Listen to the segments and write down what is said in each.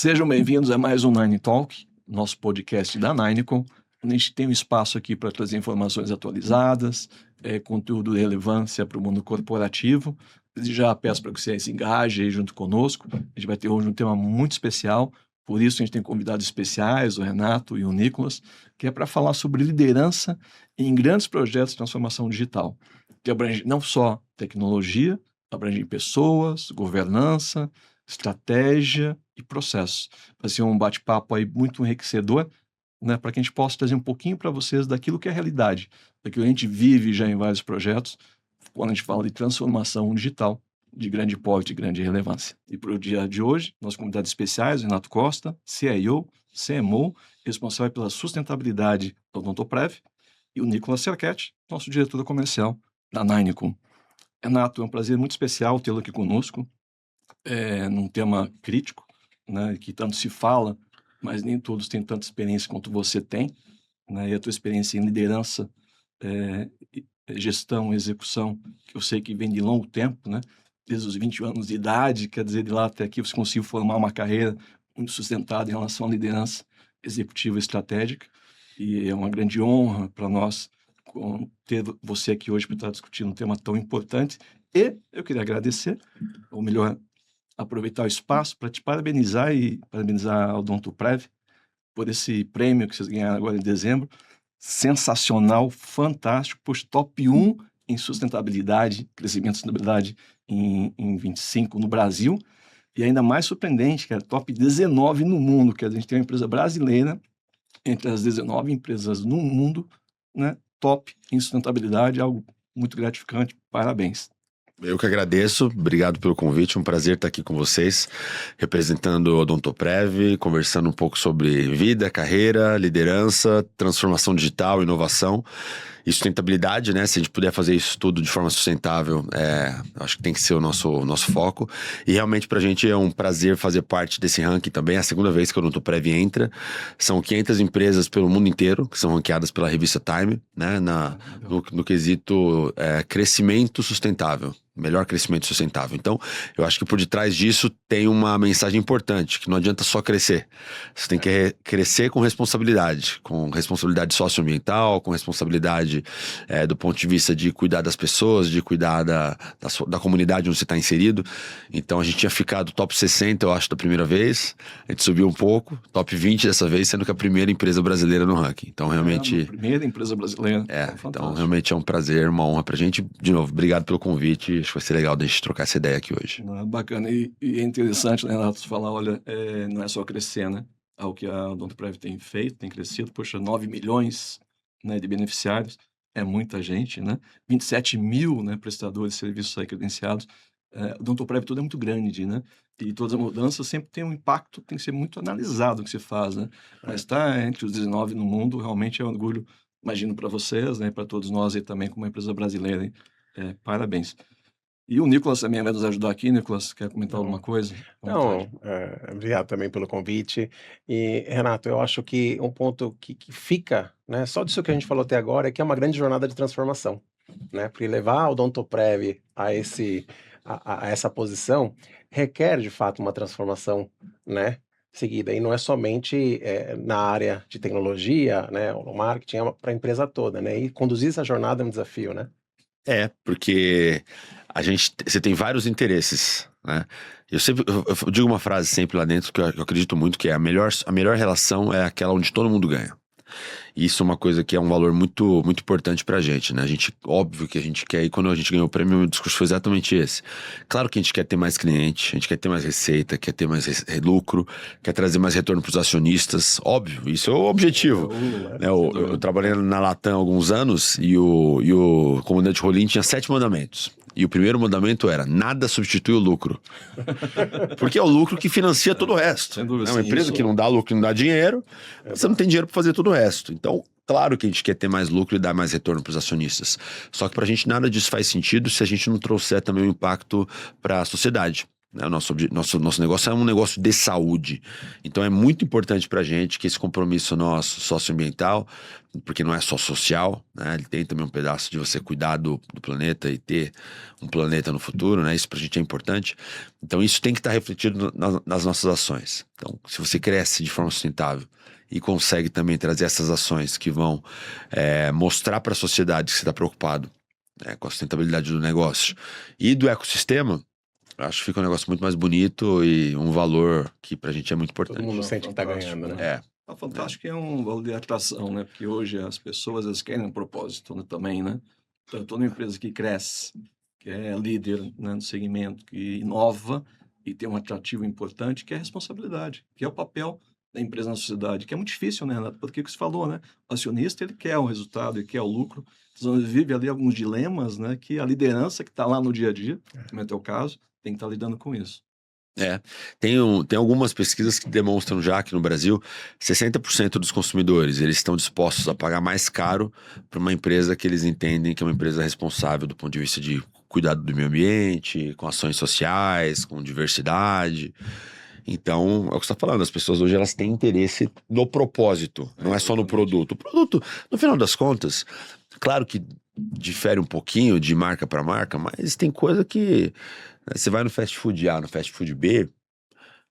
Sejam bem-vindos a mais um Nine Talk, nosso podcast da Ninecom. A gente tem um espaço aqui para trazer informações atualizadas, conteúdo de relevância para o mundo corporativo. Já peço para que você se engaje aí junto conosco. A gente vai ter hoje um tema muito especial, por isso a gente tem convidados especiais, o Renato e o Nicolas, que é para falar sobre liderança em grandes projetos de transformação digital, que abrange não só tecnologia, abrange pessoas, governança, estratégia e processos. Vai ser um bate-papo aí muito enriquecedor, né, para que a gente possa trazer um pouquinho para vocês daquilo que é a realidade, daquilo que a gente vive já em vários projetos, quando a gente fala de transformação digital de grande porte e grande relevância. E para o dia de hoje, nossos convidados especiais, Renato Costa, CIO, CMO, responsável pela sustentabilidodade da Odontoprev, e o Nicolas Cerquetti, nosso diretor comercial da Ninecom. Renato, é um prazer muito especial tê-lo aqui conosco, num tema crítico, né, que tanto se fala, mas nem todos têm tanta experiência quanto você tem, né, e a tua experiência em liderança, gestão, execução, que eu sei que vem de longo tempo, né, desde os 20 anos de idade, quer dizer, de lá até aqui você conseguiu formar uma carreira muito sustentada em relação à liderança executiva e estratégica, e é uma grande honra para nós ter você aqui hoje para estar discutindo um tema tão importante. E eu queria agradecer, ou melhor, aproveitar o espaço para te parabenizar e parabenizar a Odontoprev por esse prêmio que vocês ganharam agora em dezembro. Sensacional, fantástico, pois top 1 em sustentabilidade, crescimento e sustentabilidade em 25 no Brasil. E ainda mais surpreendente, que é top 19 no mundo, que a gente tem uma empresa brasileira entre as 19 empresas no mundo, né, top em sustentabilidade, algo muito gratificante. Parabéns. Eu que agradeço, obrigado pelo convite, um prazer estar aqui com vocês, representando o Odontoprev, conversando um pouco sobre vida, carreira, liderança, transformação digital, inovação e sustentabilidade, né? Se a gente puder fazer isso tudo de forma sustentável, acho que tem que ser o nosso foco. E realmente pra gente é um prazer fazer parte desse ranking também. É a segunda vez que o Odontoprev entra. São 500 empresas pelo mundo inteiro que são ranqueadas pela revista Time, né? No quesito crescimento sustentável. Melhor crescimento sustentável. Então, eu acho que por detrás disso tem uma mensagem importante, que não adianta só crescer. Você tem que crescer com responsabilidade socioambiental, com responsabilidade do ponto de vista de cuidar das pessoas, de cuidar da comunidade onde você está inserido. Então, a gente tinha ficado top 60, eu acho, da primeira vez. A gente subiu um pouco, top 20 dessa vez, sendo que a primeira empresa brasileira no ranking. Então, realmente... primeira empresa brasileira. Então, realmente é um prazer, uma honra pra gente. De novo, obrigado pelo convite. Acho que vai ser legal da gente trocar essa ideia aqui hoje. Bacana. E é interessante, né, Renato, falar, olha, não é só crescer, né? Algo que a Odontoprev tem feito, tem crescido. Poxa, 9 milhões, né, de beneficiários. É muita gente, né? 27 mil, né, prestadores de serviços aí credenciados. A Odontoprev toda é muito grande, né? E todas as mudanças sempre tem um impacto, tem que ser muito analisado o que se faz, né? Mas está entre os 19 no mundo, realmente é um orgulho, imagino, para vocês, né? Para todos nós aí também, como uma empresa brasileira, hein? Parabéns. E o Nicolas também vai nos ajudar aqui. Nicolas, quer comentar alguma coisa? Não, obrigado também pelo convite. E, Renato, eu acho que um ponto que fica, né, só disso que a gente falou até agora, é que é uma grande jornada de transformação, né? Porque levar a Odontoprev a essa posição requer, de fato, uma transformação, né, seguida. E não é somente na área de tecnologia, né, o marketing, é para a empresa toda, né? E conduzir essa jornada é um desafio, né? Porque você tem vários interesses, né? Eu digo uma frase sempre lá dentro que eu acredito muito, que é a melhor relação é aquela onde todo mundo ganha. Isso é uma coisa que é um valor muito, muito importante pra gente, né? Óbvio que a gente quer, e quando a gente ganhou o prêmio, o discurso foi exatamente esse. Claro que a gente quer ter mais cliente, a gente quer ter mais receita, quer ter mais lucro, quer trazer mais retorno pros acionistas, óbvio, isso é o objetivo. Eu trabalhei na Latam há alguns anos e o comandante Rolim tinha 7 mandamentos. E o primeiro mandamento era: nada substitui o lucro. Porque é o lucro que financia todo o resto. Sem dúvida, é uma empresa que não dá lucro, que não dá dinheiro, você não tem dinheiro para fazer todo o resto. Então, claro que a gente quer ter mais lucro e dar mais retorno para os acionistas. Só que para a gente nada disso faz sentido se a gente não trouxer também um impacto para a sociedade. Né? Nosso negócio é um negócio de saúde. Então é muito importante para a gente que esse compromisso nosso socioambiental, porque não é só social, né? Ele tem também um pedaço de você cuidar do planeta e ter um planeta no futuro, né? Isso para a gente é importante. Então isso tem que estar refletido nas nossas ações. Então, se você cresce de forma sustentável e consegue também trazer essas ações que vão mostrar para a sociedade que você está preocupado, né, com a sustentabilidade do negócio e do ecossistema, acho que fica um negócio muito mais bonito e um valor que pra gente é muito importante. Todo mundo sente que tá ganhando, né? É fantástico, é um valor de atração, né? Porque hoje as pessoas, elas querem um propósito, né, também, né? Então, toda empresa que cresce, que é líder, né, no segmento, que inova e tem um atrativo importante, que é a responsabilidade, que é o papel da empresa na sociedade, que é muito difícil, né, Renato? Porque o que você falou, né? O acionista, ele quer o resultado, ele quer o lucro. Então, ele vive ali alguns dilemas, né? Que a liderança que está lá no dia a dia, como é o teu caso, tem que estar lidando com isso. Tem algumas pesquisas que demonstram já que no Brasil 60% dos consumidores eles estão dispostos a pagar mais caro para uma empresa que eles entendem que é uma empresa responsável do ponto de vista de cuidado do meio ambiente, com ações sociais, com diversidade. Então, é o que você está falando, as pessoas hoje elas têm interesse no propósito, não é só no produto. O produto, no final das contas, claro que difere um pouquinho de marca para marca, mas tem coisa que você vai no fast food A, no fast food B,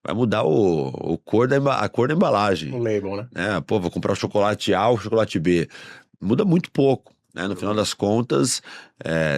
vai mudar a cor da embalagem. O label, né? Pô, vou comprar o chocolate A ou o chocolate B. Muda muito pouco, né? No final das contas,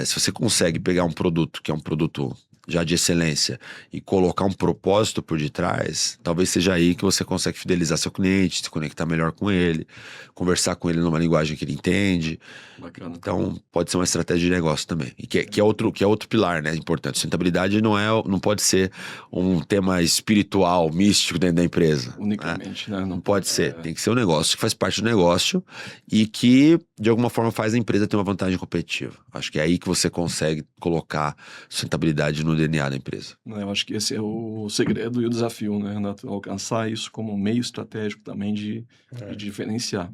se você consegue pegar um produto que é um produto já de excelência e colocar um propósito por detrás, talvez seja aí que você consegue fidelizar seu cliente, se conectar melhor com ele, conversar com ele numa linguagem que ele entende. Bacana. Então, pode ser uma estratégia de negócio também. E que é outro pilar, né? Importante. Sustentabilidade não pode ser um tema espiritual, místico dentro da empresa. Unicamente, né? Não pode ser. Tem que ser um negócio que faz parte do negócio e que, de alguma forma, faz a empresa ter uma vantagem competitiva. Acho que é aí que você consegue colocar sustentabilidade no DNA da empresa. Eu acho que esse é o segredo e o desafio, né, Renato? Alcançar isso como um meio estratégico também de diferenciar.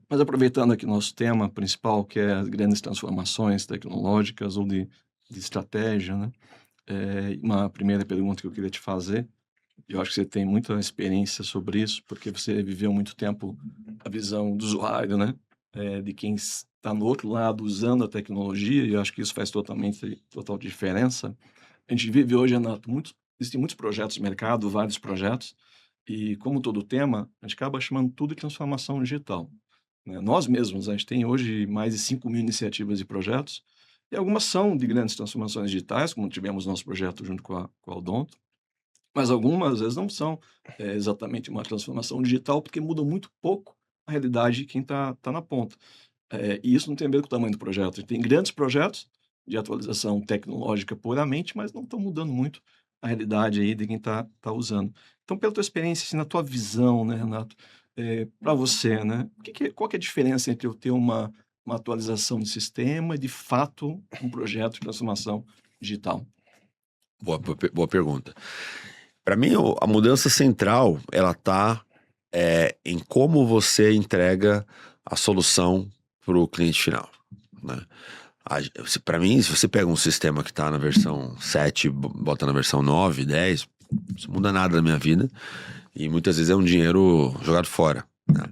Mas aproveitando aqui o nosso tema principal, que é as grandes transformações tecnológicas ou de estratégia, né? Uma primeira pergunta que eu queria te fazer, eu acho que você tem muita experiência sobre isso, porque você viveu muito tempo a visão do usuário, né? De quem está no outro lado usando a tecnologia, e eu acho que isso faz total diferença. A gente vive hoje, Renato, existem muitos projetos no mercado, vários projetos, e como todo tema, a gente acaba chamando tudo de transformação digital, né? Nós mesmos, a gente tem hoje mais de 5.000 iniciativas e projetos, e algumas são de grandes transformações digitais, como tivemos nosso projeto junto com a Odonto, mas algumas, às vezes, não são exatamente uma transformação digital, porque muda muito pouco a realidade de quem está na ponta. E isso não tem a ver com o tamanho do projeto. A gente tem grandes projetos de atualização tecnológica puramente, mas não estão mudando muito a realidade aí de quem está usando. Então, pela tua experiência, assim, na tua visão, né, Renato, para você, né, qual que é a diferença entre eu ter uma atualização de sistema e, de fato, um projeto de transformação digital? Boa pergunta. Para mim, a mudança central, ela está em como você entrega a solução para o cliente final, né? Para mim, se você pega um sistema que está na versão 7 e bota na versão 9, 10, isso não muda nada na minha vida e muitas vezes é um dinheiro jogado fora, né?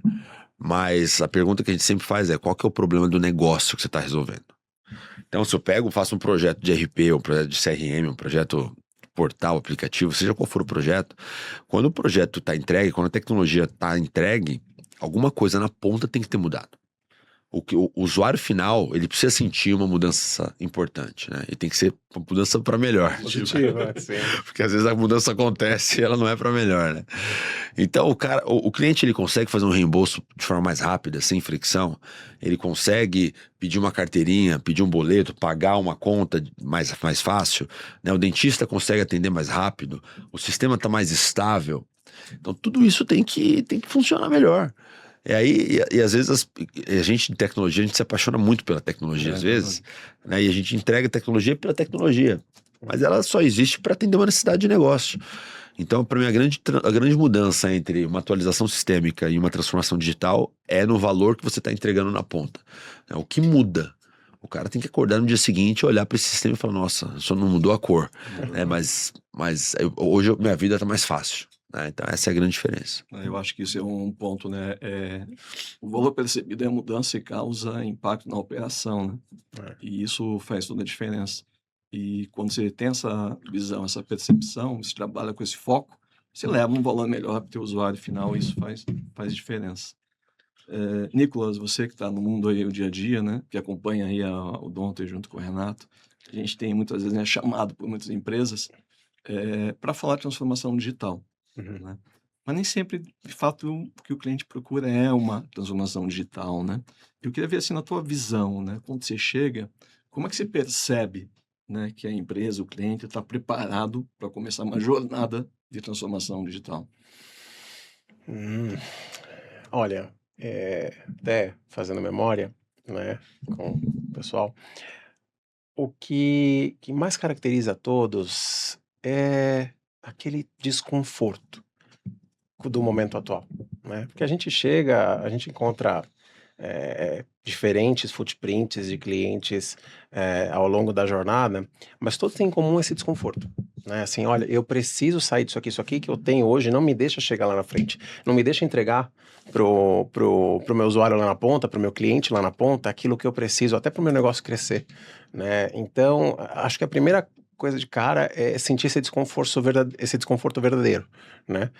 Mas a pergunta que a gente sempre faz é: qual que é o problema do negócio que você está resolvendo? Então, se eu faço um projeto de RP, um projeto de CRM, um projeto portal, aplicativo, seja qual for o projeto, quando o projeto está entregue, quando a tecnologia está entregue, alguma coisa na ponta tem que ter mudado. O usuário final, ele precisa sentir uma mudança importante, né? E tem que ser uma mudança para melhor. Positiva, sim. Porque às vezes a mudança acontece e ela não é para melhor, né? Então o cliente, ele consegue fazer um reembolso de forma mais rápida, sem fricção. Ele consegue pedir uma carteirinha, pedir um boleto, pagar uma conta mais fácil, né? O dentista consegue atender mais rápido. O sistema está mais estável. Então tudo isso tem que funcionar melhor. E às vezes a gente de tecnologia, a gente se apaixona muito pela tecnologia, às vezes, né? E a gente entrega a tecnologia pela tecnologia, mas ela só existe para atender uma necessidade de negócio. Então, para mim, a grande mudança entre uma atualização sistêmica e uma transformação digital é no valor que você está entregando na ponta. O que muda? O cara tem que acordar no dia seguinte, olhar para esse sistema e falar, nossa, só não mudou a cor, né? Mas hoje minha vida tá mais fácil, né? Então essa é a grande diferença. Eu acho que isso é um ponto, né? O valor percebido é a mudança e causa impacto na operação, né? E isso faz toda a diferença. E quando você tem essa visão, essa percepção, você trabalha com esse foco, você leva um valor melhor para o teu usuário final e isso faz diferença. Nicolas, você que está no mundo aí o dia a dia, né? Que acompanha aí o Donto junto com o Renato, a gente tem muitas vezes, né, chamado por muitas empresas para falar de transformação digital, né? Mas nem sempre, de fato, o que o cliente procura é uma transformação digital, né? Eu queria ver assim na tua visão, né? Quando você chega, como é que você percebe, né, que a empresa, o cliente está preparado para começar uma jornada de transformação digital? Olha, até fazendo memória, né, com o pessoal, o que mais caracteriza todos é aquele desconforto do momento atual, né? Porque a gente chega, a gente encontra diferentes footprints de clientes ao longo da jornada, mas todos têm em comum esse desconforto, né? Assim, olha, eu preciso sair isso aqui que eu tenho hoje, não me deixa chegar lá na frente, não me deixa entregar pro meu usuário lá na ponta, pro meu cliente lá na ponta, aquilo que eu preciso, até pro meu negócio crescer, né? Então, acho que a primeira coisa de cara é sentir esse desconforto verdadeiro, né?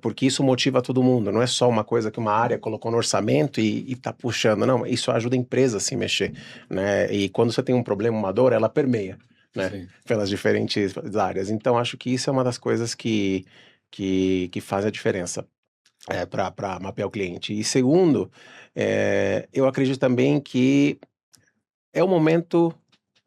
Porque isso motiva todo mundo, não é só uma coisa que uma área colocou no orçamento e tá puxando, não, isso ajuda a empresa a se mexer, né? E quando você tem um problema, uma dor, ela permeia, né? Sim. Pelas diferentes áreas. Então, acho que isso é uma das coisas que faz a diferença para mapear o cliente. E segundo, eu acredito também que é o momento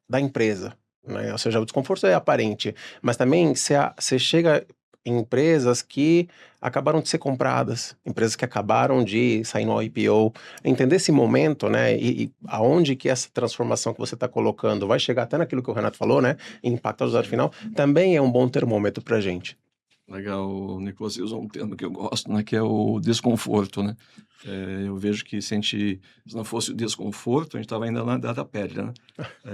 da empresa, né? Ou seja, o desconforto é aparente, mas também você chega em empresas que acabaram de ser compradas, empresas que acabaram de sair no IPO, entender esse momento, né? E aonde que essa transformação que você está colocando vai chegar até naquilo que o Renato falou, né? Impacto ao usuário final, também é um bom termômetro para a gente. Legal, Nicolas, você usou um termo que eu gosto, né, que é o desconforto, né? Eu vejo que se não fosse o desconforto, a gente estava ainda na idade da pedra, né?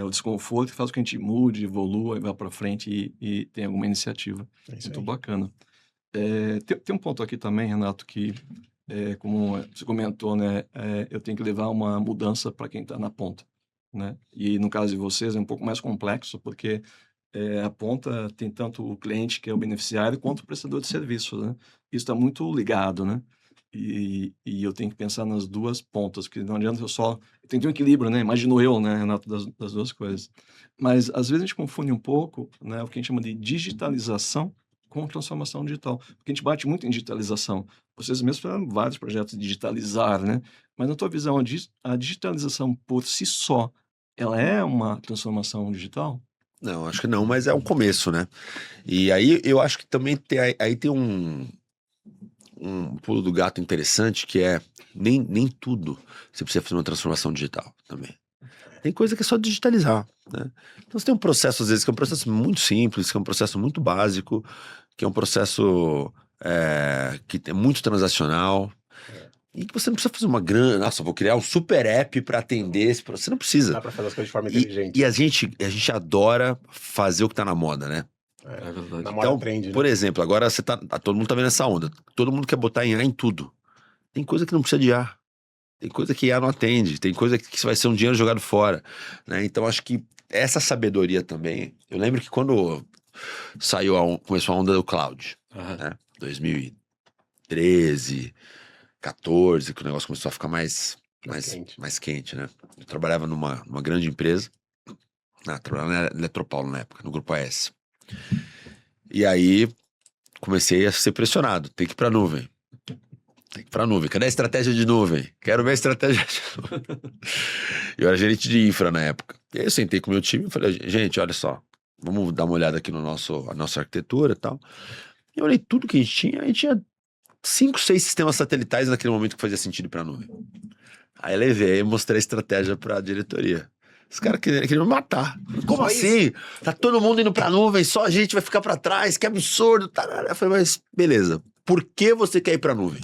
O desconforto que faz com que a gente mude, evolua, vá para frente e tenha alguma iniciativa. É isso Muito aí. bacana. Tem um ponto aqui também, Renato, que, como você comentou, né, eu tenho que levar uma mudança para quem está na ponta, né? E no caso de vocês é um pouco mais complexo, porque a ponta tem tanto o cliente, que é o beneficiário, quanto o prestador de serviço, né? Isso está muito ligado, né? E eu tenho que pensar nas duas pontas, porque não adianta eu tenho que ter um equilíbrio, né? Imagino eu, né, Renato, das duas coisas. Mas às vezes a gente confunde um pouco, né, o que a gente chama de digitalização com transformação digital, porque a gente bate muito em digitalização. Vocês mesmos fizeram vários projetos de digitalizar, né? Mas na tua visão, a digitalização por si só, ela é uma transformação digital? Não, acho que não, mas é um começo, né? E aí eu acho que também aí tem um pulo do gato interessante, que é nem tudo você precisa fazer uma transformação digital também. Tem coisa que é só digitalizar, né? Então você tem um processo, às vezes, que é um processo muito simples, que é um processo muito básico, que é um processo que é muito transacional, e que você não precisa fazer uma grande... Nossa, vou criar um super app para atender esse processo. Você não precisa. Dá para fazer as coisas de forma inteligente. E a gente adora fazer o que tá na moda, né? É verdade. Na moda Então, trend, né? por exemplo, agora todo mundo tá vendo essa onda. Todo mundo quer botar IA em tudo. Tem coisa que não precisa de IA. Tem coisa que IA não atende. Tem coisa que vai ser um dinheiro jogado fora, né? Então, acho que essa sabedoria também... Eu lembro que quando começou a onda do cloud, né? 2013, 14, que o negócio começou a ficar mais quente, né? Eu trabalhava numa grande empresa, trabalhava na Eletropaulo na época, no Grupo AS. E aí comecei a ser pressionado, tem que ir pra nuvem. Cadê a estratégia de nuvem? Quero ver a estratégia de nuvem. Eu era gerente de infra na época. E aí eu sentei com o meu time e falei, gente, olha só, vamos dar uma olhada aqui a nossa arquitetura e tal. E eu olhei tudo que a gente tinha 5, 6 sistemas satelitais naquele momento que fazia sentido ir pra nuvem. Aí levei e mostrei a estratégia pra diretoria. Os caras queriam me matar. Como assim? Tá todo mundo indo pra nuvem, só a gente vai ficar pra trás, que absurdo. Eu falei, mas beleza, por que você quer ir pra nuvem?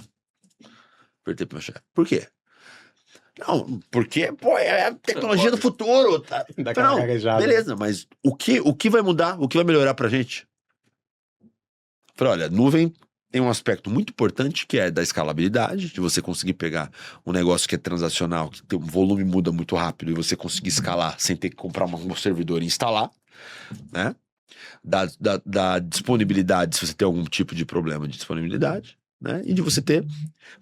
Apertei pro meu chefe. Por quê? Não, porque, pô, é a tecnologia do futuro. Tá? Dá aquela Não, gaguejada. beleza, mas o que vai mudar? O que vai melhorar pra gente? Falei, olha, nuvem tem um aspecto muito importante que é da escalabilidade, de você conseguir pegar um negócio que é transacional, que tem um volume muda muito rápido e você conseguir escalar sem ter que comprar um servidor e instalar, né? Da disponibilidade, se você tem algum tipo de problema de disponibilidade, né? E de você ter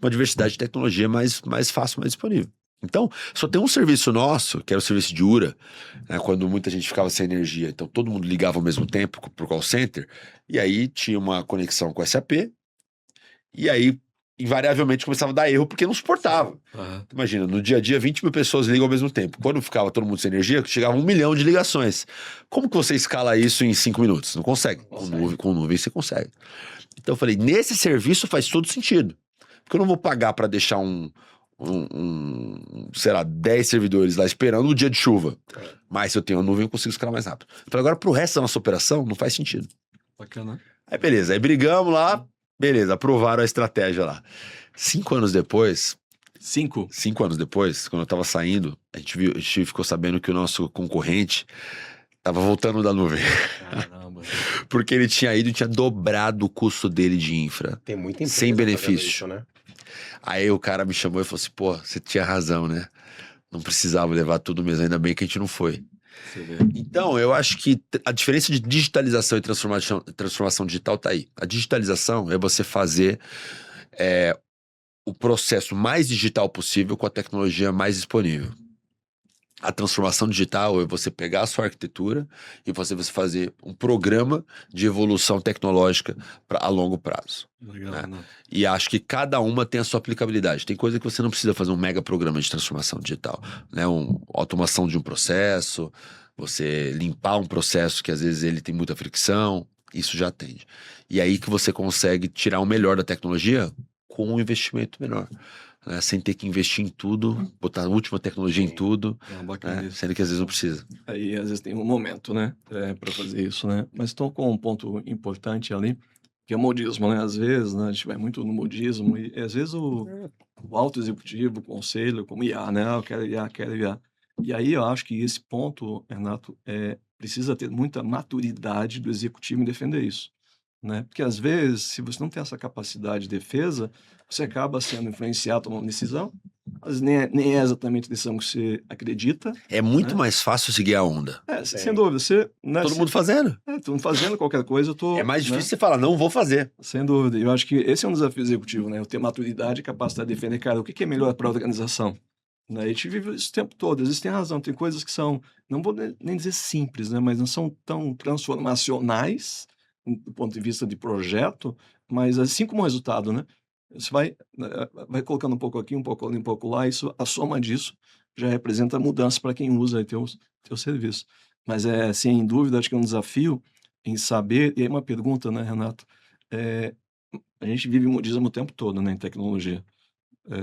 uma diversidade de tecnologia mais fácil, mais disponível. Então, só tem um serviço nosso, que era o serviço de URA, né, quando muita gente ficava sem energia. Então, todo mundo ligava ao mesmo tempo pro call center, e aí tinha uma conexão com o SAP, e aí, invariavelmente, começava a dar erro porque não suportava. Imagina, no dia a dia, 20 mil pessoas ligam ao mesmo tempo. Quando ficava todo mundo sem energia, chegava 1 milhão de ligações. Como que você escala isso em 5 minutos? Não consegue. Com nuvem você consegue. Então eu falei, nesse serviço faz todo sentido. Porque eu não vou pagar para deixar sei lá, 10 servidores lá esperando o dia de chuva. Mas se eu tenho a nuvem, eu consigo escalar mais rápido. Eu falei, agora pro resto da nossa operação, não faz sentido. Bacana. Aí beleza, aí brigamos lá, beleza, aprovaram a estratégia lá. 5 anos depois, 5. 5 anos depois, quando eu tava saindo, a gente ficou sabendo que o nosso concorrente tava voltando da nuvem. Caramba. Porque ele tinha ido e tinha dobrado o custo dele de infra. Tem muita empresa Sem fazendo benefício. isso, né? Aí o cara me chamou e falou assim, pô, você tinha razão, né? Não precisava levar tudo mesmo, ainda bem que a gente não foi. Você vê. Então, eu acho que a diferença de digitalização e transformação digital tá aí. A digitalização é você fazer o processo mais digital possível com a tecnologia mais disponível. A transformação digital é você pegar a sua arquitetura e você fazer um programa de evolução tecnológica a longo prazo. Legal, né? E acho que cada uma tem a sua aplicabilidade. Tem coisa que você não precisa fazer um mega programa de transformação digital, né? Automação de um processo, você limpar um processo que às vezes ele tem muita fricção, isso já atende. E aí que você consegue tirar o melhor da tecnologia com um investimento menor. Né? Sem ter que investir em tudo, botar a última tecnologia em tudo, Bacana né? isso. Sendo que às vezes não precisa. Aí, às vezes, tem um momento, né, para fazer isso, né? Mas tocou um ponto importante ali, que é o modismo, né? Às vezes, né, a gente vai muito no modismo e, às vezes, o alto executivo, o conselho, como IA, né? Eu quero IA, quero IA. E aí, eu acho que esse ponto, Renato, precisa ter muita maturidade do executivo em defender isso, né? Porque, às vezes, se você não tem essa capacidade de defesa, você acaba sendo influenciado, tomando decisão, mas nem é exatamente a decisão que você acredita. É muito né? mais fácil seguir a onda. Sem dúvida. Você, né, Todo mundo fazendo. todo mundo fazendo qualquer coisa, eu tô... É mais né? difícil você falar, não vou fazer. Sem dúvida. Eu acho que esse é um desafio executivo, né? Eu ter maturidade e capacidade de defender, cara, o que é melhor para a organização? Né? A gente vive isso o tempo todo. Às vezes tem razão, tem coisas que são, não vou nem dizer simples, né? Mas não são tão transformacionais do ponto de vista de projeto, mas assim como resultado, né? Você vai colocando um pouco aqui, um pouco ali, um pouco lá, isso, a soma disso já representa mudança para quem usa aí teu serviço. Mas sem dúvida, acho que é um desafio em saber, e aí uma pergunta, né, Renato? A gente vive modismo o tempo todo, né, em tecnologia.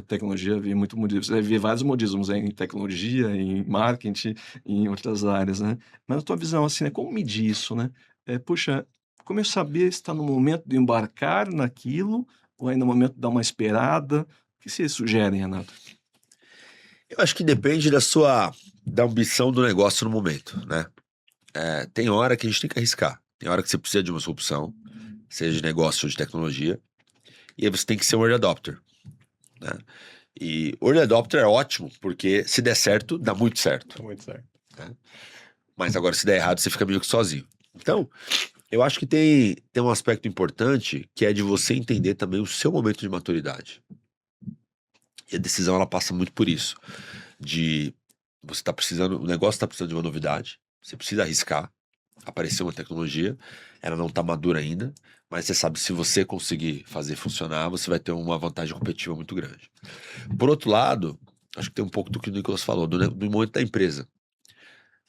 Tecnologia vive muito modismo. Você vai ver vários modismos em tecnologia, em marketing, em outras áreas, né? Mas a tua visão, assim, né, como medir isso, né? Puxa, como eu saber se está no momento de embarcar naquilo ou ainda no momento de dar uma esperada? O que vocês sugerem, Renato? Eu acho que depende da ambição do negócio no momento, né? Tem hora que a gente tem que arriscar. Tem hora que você precisa de uma solução, seja de negócio ou de tecnologia, e aí você tem que ser um early adopter, né? E early adopter é ótimo, porque se der certo, dá muito certo. Tá muito certo. Né? Mas agora, se der errado, você fica meio que sozinho. Então, eu acho que tem um aspecto importante, que é de você entender também o seu momento de maturidade. E a decisão, ela passa muito por isso. Você tá precisando, o negócio está precisando de uma novidade, você precisa arriscar, aparecer uma tecnologia, ela não está madura ainda, mas você sabe, se você conseguir fazer funcionar, você vai ter uma vantagem competitiva muito grande. Por outro lado, acho que tem um pouco do que o Nicolas falou, do momento da empresa.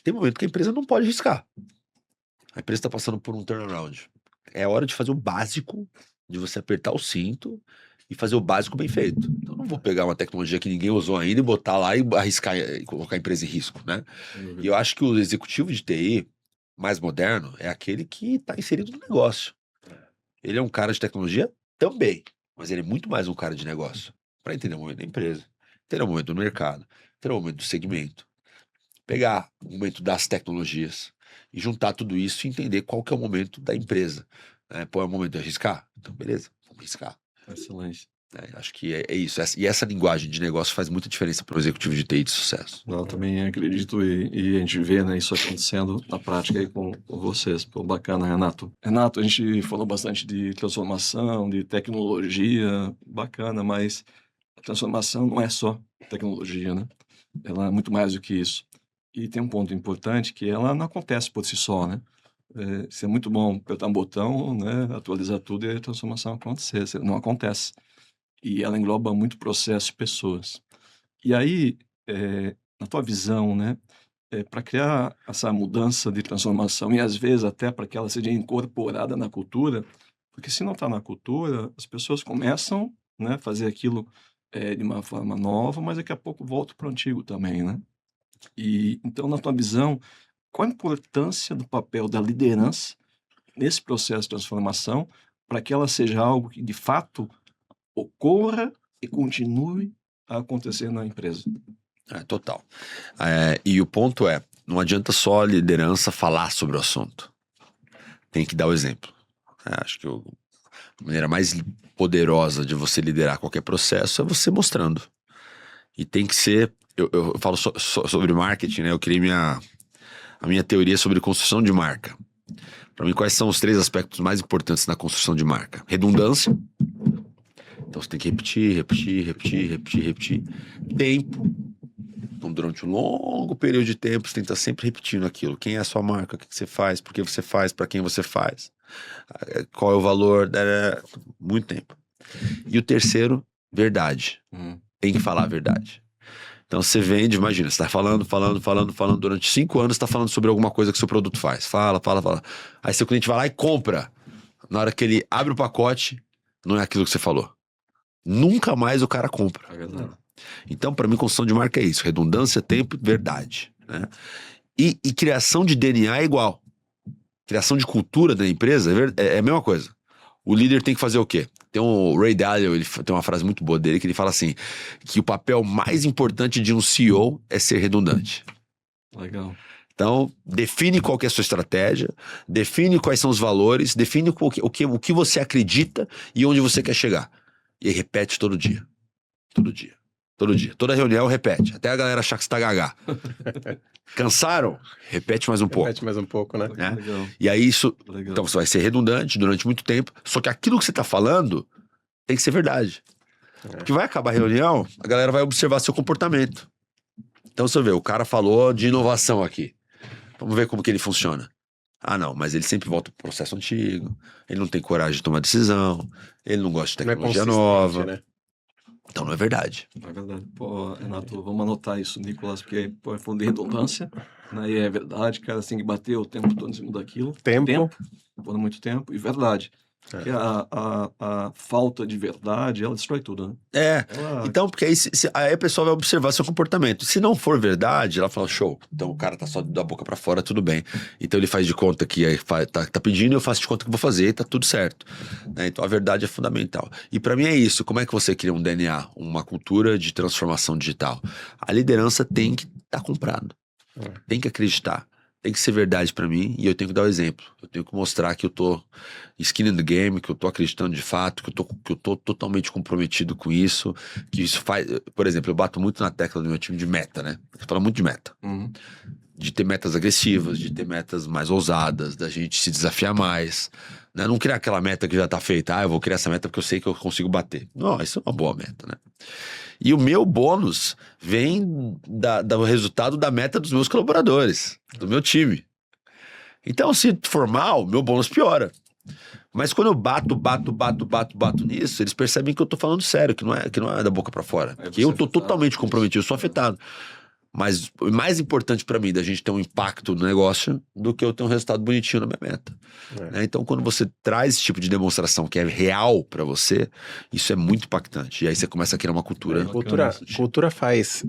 Tem momento que a empresa não pode arriscar. A empresa está passando por um turnaround. É hora de fazer o básico, de você apertar o cinto e fazer o básico bem feito. Então, eu não vou pegar uma tecnologia que ninguém usou ainda e botar lá e arriscar e colocar a empresa em risco, né? E eu acho que o executivo de TI mais moderno é aquele que está inserido no negócio. Ele é um cara de tecnologia também, mas ele é muito mais um cara de negócio, para entender o momento da empresa, terá um momento do mercado, terá um momento do segmento. Pegar o momento das tecnologias e juntar tudo isso e entender qual que é o momento da empresa. Pô, é o momento de arriscar? Então, beleza, vamos arriscar. Excelente. Acho que é isso. E essa linguagem de negócio faz muita diferença para o executivo de TI de sucesso. Eu também acredito e a gente vê, né, isso acontecendo na prática aí com vocês. Pô, bacana, Renato. Renato, a gente falou bastante de transformação, de tecnologia, bacana, mas a transformação não é só tecnologia, né? Ela é muito mais do que isso. E tem um ponto importante que ela não acontece por si só, né? Isso é muito bom apertar um botão, né, atualizar tudo e a transformação acontecer. Isso não acontece. E ela engloba muito processo e pessoas. E aí, na tua visão, né, para criar essa mudança de transformação e às vezes até para que ela seja incorporada na cultura, porque se não está na cultura, as pessoas começam, né, a fazer aquilo de uma forma nova, mas daqui a pouco volta para o antigo também, né? E então, na tua visão, qual a importância do papel da liderança nesse processo de transformação para que ela seja algo que de fato ocorra e continue a acontecer na empresa? Total. E o ponto é, não adianta só a liderança falar sobre o assunto. Tem que dar o exemplo. Acho que a maneira mais poderosa de você liderar qualquer processo é você mostrando. E tem que ser... Eu falo sobre marketing, né? Eu criei a minha teoria sobre construção de marca. Para mim, quais são os 3 aspectos mais importantes na construção de marca? Redundância. Então você tem que repetir. Tempo. Então, durante um longo período de tempo, você tem que estar sempre repetindo aquilo. Quem é a sua marca? O que você faz? Por que você faz? Para quem você faz? Qual é o valor? Muito tempo. E o terceiro, verdade. Tem que falar a verdade. Então você vende, imagina, você está falando, durante 5 anos, você está falando sobre alguma coisa que seu produto faz. Fala. Aí seu cliente vai lá e compra. Na hora que ele abre o pacote, não é aquilo que você falou. Nunca mais o cara compra. É verdade. Então, para mim, construção de marca é isso: redundância, tempo, verdade, né? E criação de DNA é igual. Criação de cultura da empresa é a mesma coisa. O líder tem que fazer o quê? Tem o Ray Dalio, ele tem uma frase muito boa dele, que ele fala assim, que o papel mais importante de um CEO é ser redundante. Legal. Então, define qual que é a sua estratégia, define quais são os valores, define o que você acredita e onde você quer chegar. E aí repete todo dia. Toda reunião repete, até a galera achar que você tá gaga. Cansaram? Repete mais um pouco. Repete mais um pouco, né? Legal. E aí isso... Legal. Então você vai ser redundante durante muito tempo, só que aquilo que você tá falando tem que ser verdade. Porque vai acabar a reunião, a galera vai observar seu comportamento. Então você vê, o cara falou de inovação aqui. Vamos ver como que ele funciona. Ah, não, mas ele sempre volta pro processo antigo, ele não tem coragem de tomar decisão, ele não gosta de tecnologia nova. Né? Então não é verdade. É verdade. Pô, Renato, vamos anotar isso, Nicolas, porque é fundo de redundância, né? E é verdade, cara, você tem que bater o tempo todo em cima daquilo. Tempo. Por muito tempo, e verdade. Porque a falta de verdade, ela destrói tudo, né? Então, porque aí a pessoa vai observar seu comportamento. Se não for verdade, ela fala, show, então o cara tá só da boca pra fora, tudo bem. Então ele faz de conta que tá pedindo, eu faço de conta que vou fazer e tá tudo certo. Né? Então a verdade é fundamental. E pra mim é isso, como é que você cria um DNA, uma cultura de transformação digital? A liderança tem que estar comprado, tem que acreditar. Tem que ser verdade pra mim e eu tenho que dar o exemplo. Eu tenho que mostrar que eu tô skin in the game, que eu tô acreditando de fato, que eu tô totalmente comprometido com isso, que isso faz... Por exemplo, eu bato muito na tecla do meu time de meta, né? Eu falo muito de meta. De ter metas agressivas, de ter metas mais ousadas, da gente se desafiar mais. Né? Não criar aquela meta que já tá feita. Eu vou criar essa meta porque eu sei que eu consigo bater. Não, isso é uma boa meta, né? E o meu bônus vem do resultado da meta dos meus colaboradores, do meu time. Então, se for mal, meu bônus piora. Mas quando eu bato nisso, eles percebem que eu tô falando sério, que não é da boca pra fora. Que eu tô totalmente comprometido, eu sou afetado. Mas o mais importante pra mim da gente ter um impacto no negócio do que eu ter um resultado bonitinho na minha meta. Né? Então, quando você traz esse tipo de demonstração que é real pra você, isso é muito impactante. E aí você começa a criar uma cultura. Cultura faz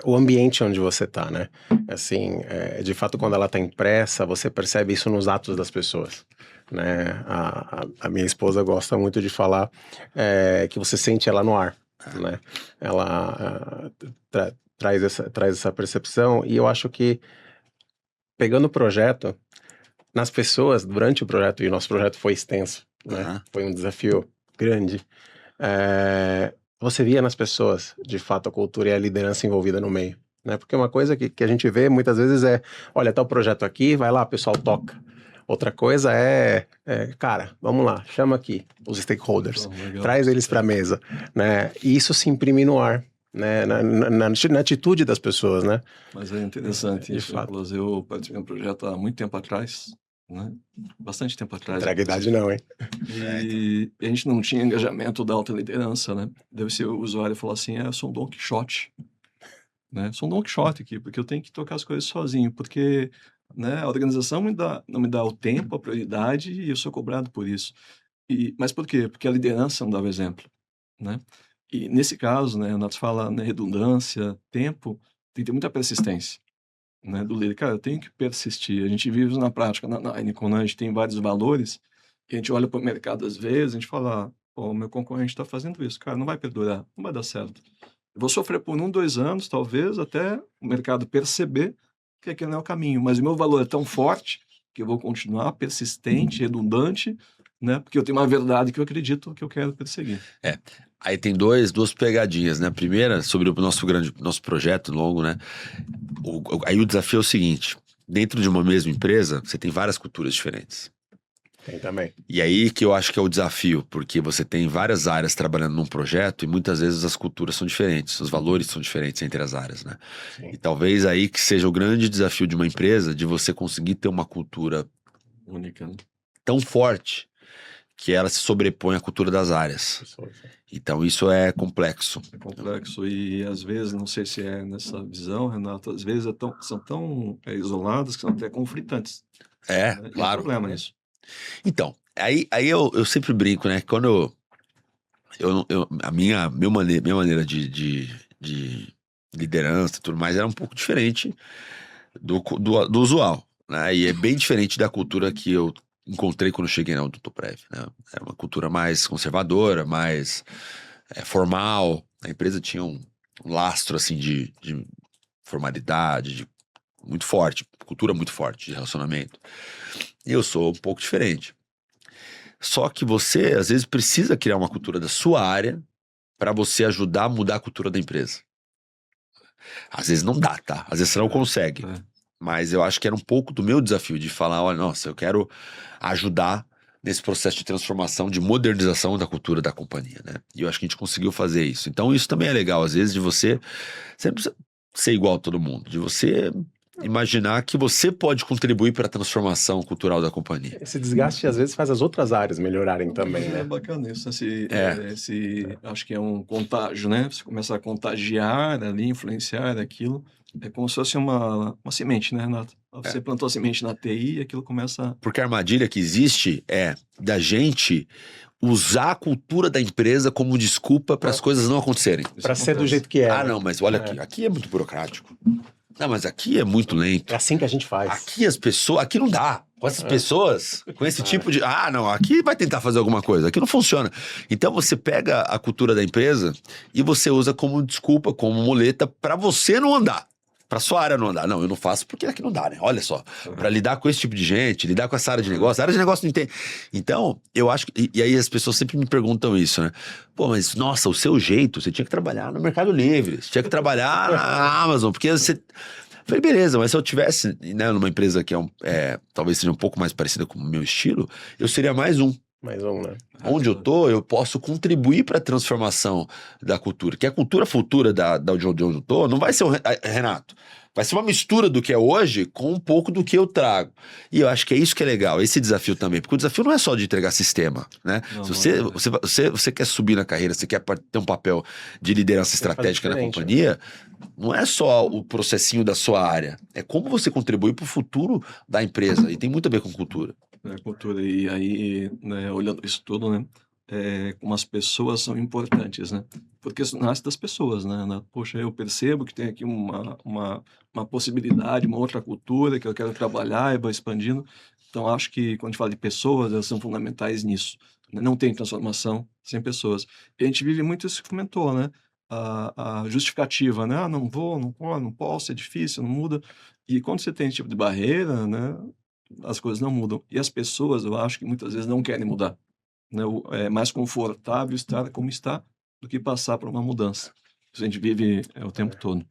o ambiente onde você tá, né? Assim, de fato, quando ela tá impressa, você percebe isso nos atos das pessoas. Né? A minha esposa gosta muito de falar que você sente ela no ar. né? Ela traz essa percepção, e eu acho que, pegando o projeto, nas pessoas, durante o projeto, e o nosso projeto foi extenso, né? Foi um desafio grande. Você via nas pessoas, de fato, a cultura e a liderança envolvida no meio, né? Porque uma coisa que a gente vê muitas vezes é, olha, tá o projeto aqui, vai lá, pessoal, toca. Outra coisa cara, vamos lá, chama aqui os stakeholders, traz eles para a mesa, né? E isso se imprime no ar, né? Na atitude das pessoas, né? Mas é interessante De isso, fato. Nicolas. Eu participei de um projeto há muito tempo atrás, né? Bastante tempo atrás. Entrega a idade não, hein? E a gente não tinha engajamento da alta liderança, né? Deve ser o usuário falar assim, eu sou um Don Quixote, né? Sou um Don Quixote aqui, porque eu tenho que tocar as coisas sozinho, porque, né, a organização não me dá o tempo, a prioridade, e eu sou cobrado por isso. Mas por quê? Porque a liderança não dava exemplo, né? E nesse caso, né, nós fala, né, redundância, tempo, tem que ter muita persistência, né, do líder. Cara, eu tenho que persistir. A gente vive isso na prática, na Heineken, né? A gente tem vários valores, e a gente olha para o mercado às vezes, a gente fala, pô, o meu concorrente está fazendo isso, cara, não vai perdurar, não vai dar certo. Eu vou sofrer por 1, 2 anos, talvez, até o mercado perceber que aquele não é o caminho, mas o meu valor é tão forte que eu vou continuar persistente, redundante, né? Porque eu tenho uma verdade que eu acredito que eu quero perseguir. Aí tem duas pegadinhas, né? A primeira, sobre o nosso projeto longo, né? Aí o desafio é o seguinte: dentro de uma mesma empresa, você tem várias culturas diferentes. Tem também. E aí que eu acho que é o desafio, porque você tem várias áreas trabalhando num projeto e muitas vezes as culturas são diferentes, os valores são diferentes entre as áreas, né? Sim. E talvez aí que seja o grande desafio de uma empresa, de você conseguir ter uma cultura Única, né? tão forte que ela se sobrepõe à cultura das áreas. Pessoas, né? Então isso é complexo. É complexo e às vezes, não sei se é nessa visão, Renato, às vezes são tão isoladas que são até conflitantes. É, Né? E claro. é problema nisso. Então, aí eu sempre brinco, né? Quando minha maneira de liderança e tudo mais era um pouco diferente do usual, né? E é bem diferente da cultura que eu encontrei quando cheguei na Odontoprev, né? Era uma cultura mais conservadora, mais formal. A empresa tinha um lastro, assim, de formalidade, muito forte, cultura muito forte de relacionamento. E eu sou um pouco diferente. Só que você, às vezes, precisa criar uma cultura da sua área para você ajudar a mudar a cultura da empresa. Às vezes não dá, tá? Às vezes você não consegue. Mas eu acho que era um pouco do meu desafio de falar, olha, nossa, eu quero ajudar nesse processo de transformação, de modernização da cultura da companhia, né? E eu acho que a gente conseguiu fazer isso. Então isso também é legal, às vezes, de você não precisa ser igual a todo mundo, de você imaginar que você pode contribuir para a transformação cultural da companhia. Esse desgaste às vezes faz as outras áreas melhorarem também, É né? bacana isso, acho que é um contágio, né? Você começa a contagiar ali, influenciar aquilo. É como se fosse uma semente, né, Renato? Você plantou a semente na TI e aquilo começa... Porque a armadilha que existe é da gente usar a cultura da empresa como desculpa para as coisas não acontecerem. Para ser do jeito que é. Ah, não, mas olha aqui é muito burocrático. Não, mas aqui é muito lento. É assim que a gente faz. Aqui não dá. Com essas pessoas, com esse tipo de... Ah, não, aqui vai tentar fazer alguma coisa. Aqui não funciona. Então você pega a cultura da empresa e você usa como desculpa, como muleta para você não andar. Para sua área não andar. Não, eu não faço porque aqui não dá, né? Olha só. Para lidar com esse tipo de gente, lidar com essa área de negócio. A área de negócio não entende. Então, eu acho que... E aí as pessoas sempre me perguntam isso, né? Pô, mas nossa, o seu jeito, você tinha que trabalhar no Mercado Livre. Você tinha que trabalhar na Amazon. Porque você... Falei, beleza, mas se eu tivesse, né, numa empresa que talvez seja um pouco mais parecida com o meu estilo, eu seria mais um. Mais um, né? Onde eu tô, eu posso contribuir para a transformação da cultura. Que a cultura futura de onde eu tô não vai ser o Renato. Vai ser uma mistura do que é hoje com um pouco do que eu trago. E eu acho que é isso que é legal, esse desafio também. Porque o desafio não é só de entregar sistema, né? Não, Se você quer subir na carreira, você quer ter um papel de liderança estratégica na companhia, não é só o processinho da sua área. É como você contribui para o futuro da empresa. E tem muito a ver com cultura. Cultura. E aí, né, olhando isso tudo, né? Como as pessoas são importantes, né? Porque isso nasce das pessoas, né? Poxa, eu percebo que tem aqui uma possibilidade, uma outra cultura que eu quero trabalhar e vou expandindo. Então, acho que quando a gente fala de pessoas, elas são fundamentais nisso. Não tem transformação sem pessoas. E a gente vive muito isso que comentou, né? A justificativa, né? Não vou, não posso, é difícil, não muda. E quando você tem esse tipo de barreira, né? As coisas não mudam. E as pessoas, eu acho que muitas vezes não querem mudar, né? É mais confortável estar como está do que passar por uma mudança. Isso a gente vive o tempo todo.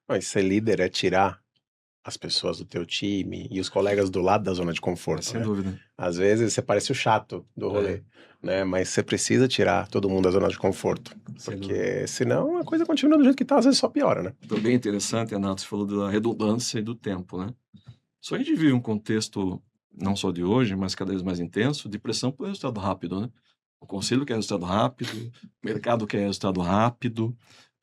Mas ser líder é tirar as pessoas do teu time e os colegas do lado da zona de conforto, Sem né? dúvida. Às vezes você parece o chato do rolê, né? Mas você precisa tirar todo mundo da zona de conforto, Sem porque senão a coisa continua do jeito que tá, às vezes só piora, né? Foi bem interessante, Renato, você falou da redundância e do tempo, né? Só a gente vive um contexto, não só de hoje, mas cada vez mais intenso, de pressão por resultado rápido, né? O conselho quer resultado rápido, o mercado quer resultado rápido.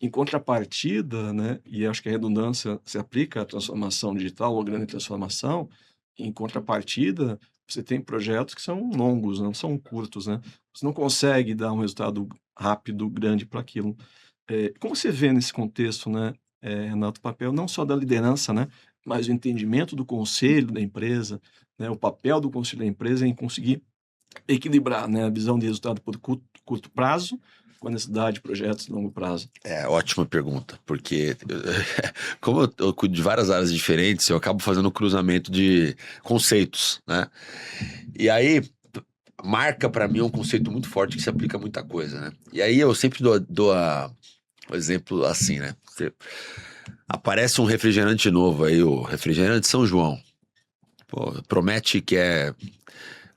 Em contrapartida, né, e acho que a redundância se aplica à transformação digital, ou grande transformação, em contrapartida, você tem projetos que são longos, não são curtos, né? Você não consegue dar um resultado rápido, grande para aquilo. Como você vê nesse contexto, né, Renato, o papel não só da liderança, né, mas o entendimento do conselho da empresa, né, o papel do conselho da empresa em conseguir equilibrar, né, a visão de resultado por curto prazo com a necessidade de projetos de longo prazo? Ótima pergunta, porque como eu cuido de várias áreas diferentes, eu acabo fazendo um cruzamento de conceitos, né? E aí, marca para mim é um conceito muito forte que se aplica a muita coisa, né? E aí eu sempre dou o exemplo assim, né? Aparece um refrigerante novo aí, o refrigerante São João. Pô, promete que é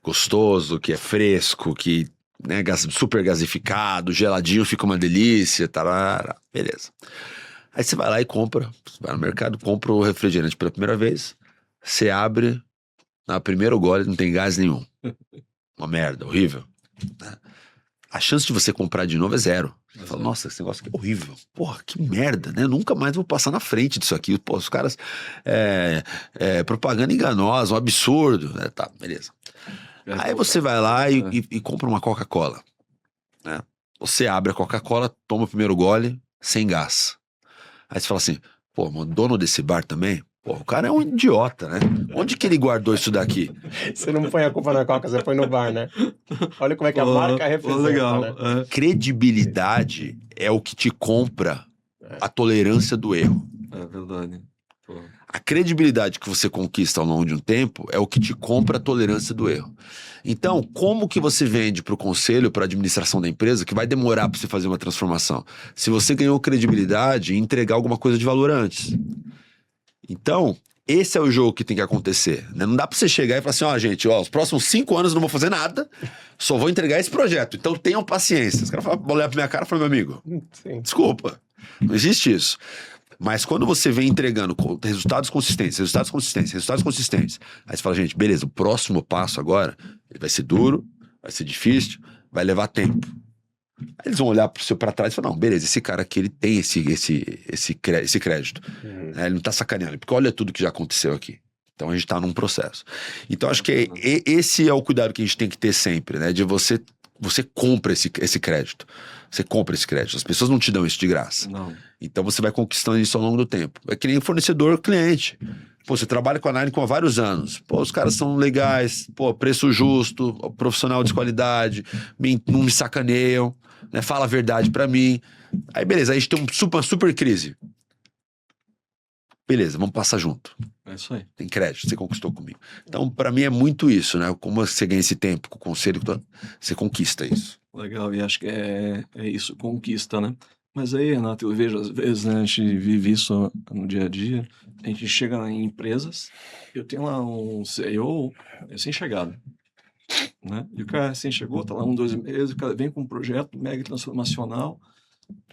gostoso, que é fresco, que né, super gasificado, geladinho, fica uma delícia, tarara, beleza. Aí você vai lá e compra, você vai no mercado, compra o refrigerante pela primeira vez, você abre, na primeiro gole não tem gás nenhum. Uma merda, horrível. A chance de você comprar de novo é zero. Você fala, nossa, esse negócio aqui é horrível. Porra, que merda, né? Eu nunca mais vou passar na frente disso aqui. Pô, os caras... propaganda enganosa, um absurdo. Tá, beleza. Aí você vai lá e compra uma Coca-Cola, né? Você abre a Coca-Cola, toma o primeiro gole, sem gás. Aí você fala assim, pô, o dono desse bar também, pô, o cara é um idiota, né? Onde que ele guardou isso daqui? Você não põe a culpa na Coca, você põe no bar, né? Olha como é que a marca representa, legal. né? Credibilidade é o que te compra a tolerância do erro. É verdade. Pô. A credibilidade que você conquista ao longo de um tempo é o que te compra a tolerância do erro. Então, como que você vende para o conselho, para a administração da empresa, que vai demorar para você fazer uma transformação? Se você ganhou credibilidade em entregar alguma coisa de valor antes. Então, esse é o jogo que tem que acontecer, né? Não dá para você chegar e falar assim, gente, os próximos 5 anos eu não vou fazer nada, só vou entregar esse projeto. Então tenham paciência. Os caras vão olhar pra minha cara e falar, meu amigo, Sim. desculpa, não existe isso. Mas quando você vem entregando resultados consistentes, aí você fala, gente, beleza, o próximo passo agora ele vai ser duro, vai ser difícil, vai levar tempo. Aí eles vão olhar pra trás e falar, não, beleza, esse cara aqui ele tem esse crédito. Ele não tá sacaneando, porque olha tudo que já aconteceu aqui. Então a gente tá num processo. Então acho que esse é o cuidado que a gente tem que ter sempre, né? De você compra esse crédito. Você compra esse crédito. As pessoas não te dão isso de graça. Não. Então você vai conquistando isso ao longo do tempo. É que nem fornecedor cliente. Pô, você trabalha com a Nine há vários anos. Pô, os caras são legais. Pô, preço justo, profissional de qualidade, não me sacaneiam, né? Fala a verdade pra mim. Aí beleza, aí a gente tem uma super crise. Beleza, vamos passar junto. É isso aí. Tem crédito, você conquistou comigo. Então, pra mim é muito isso, né? Como você ganha esse tempo com o conselho, você conquista isso. Legal, e acho que é isso, conquista, né? Mas aí, Renato, eu vejo às vezes, né, a gente vive isso no dia a dia, a gente chega em empresas, eu tenho lá um CEO recém-chegado, né? E o cara recém-chegou, tá lá 2 meses, o cara vem com um projeto mega transformacional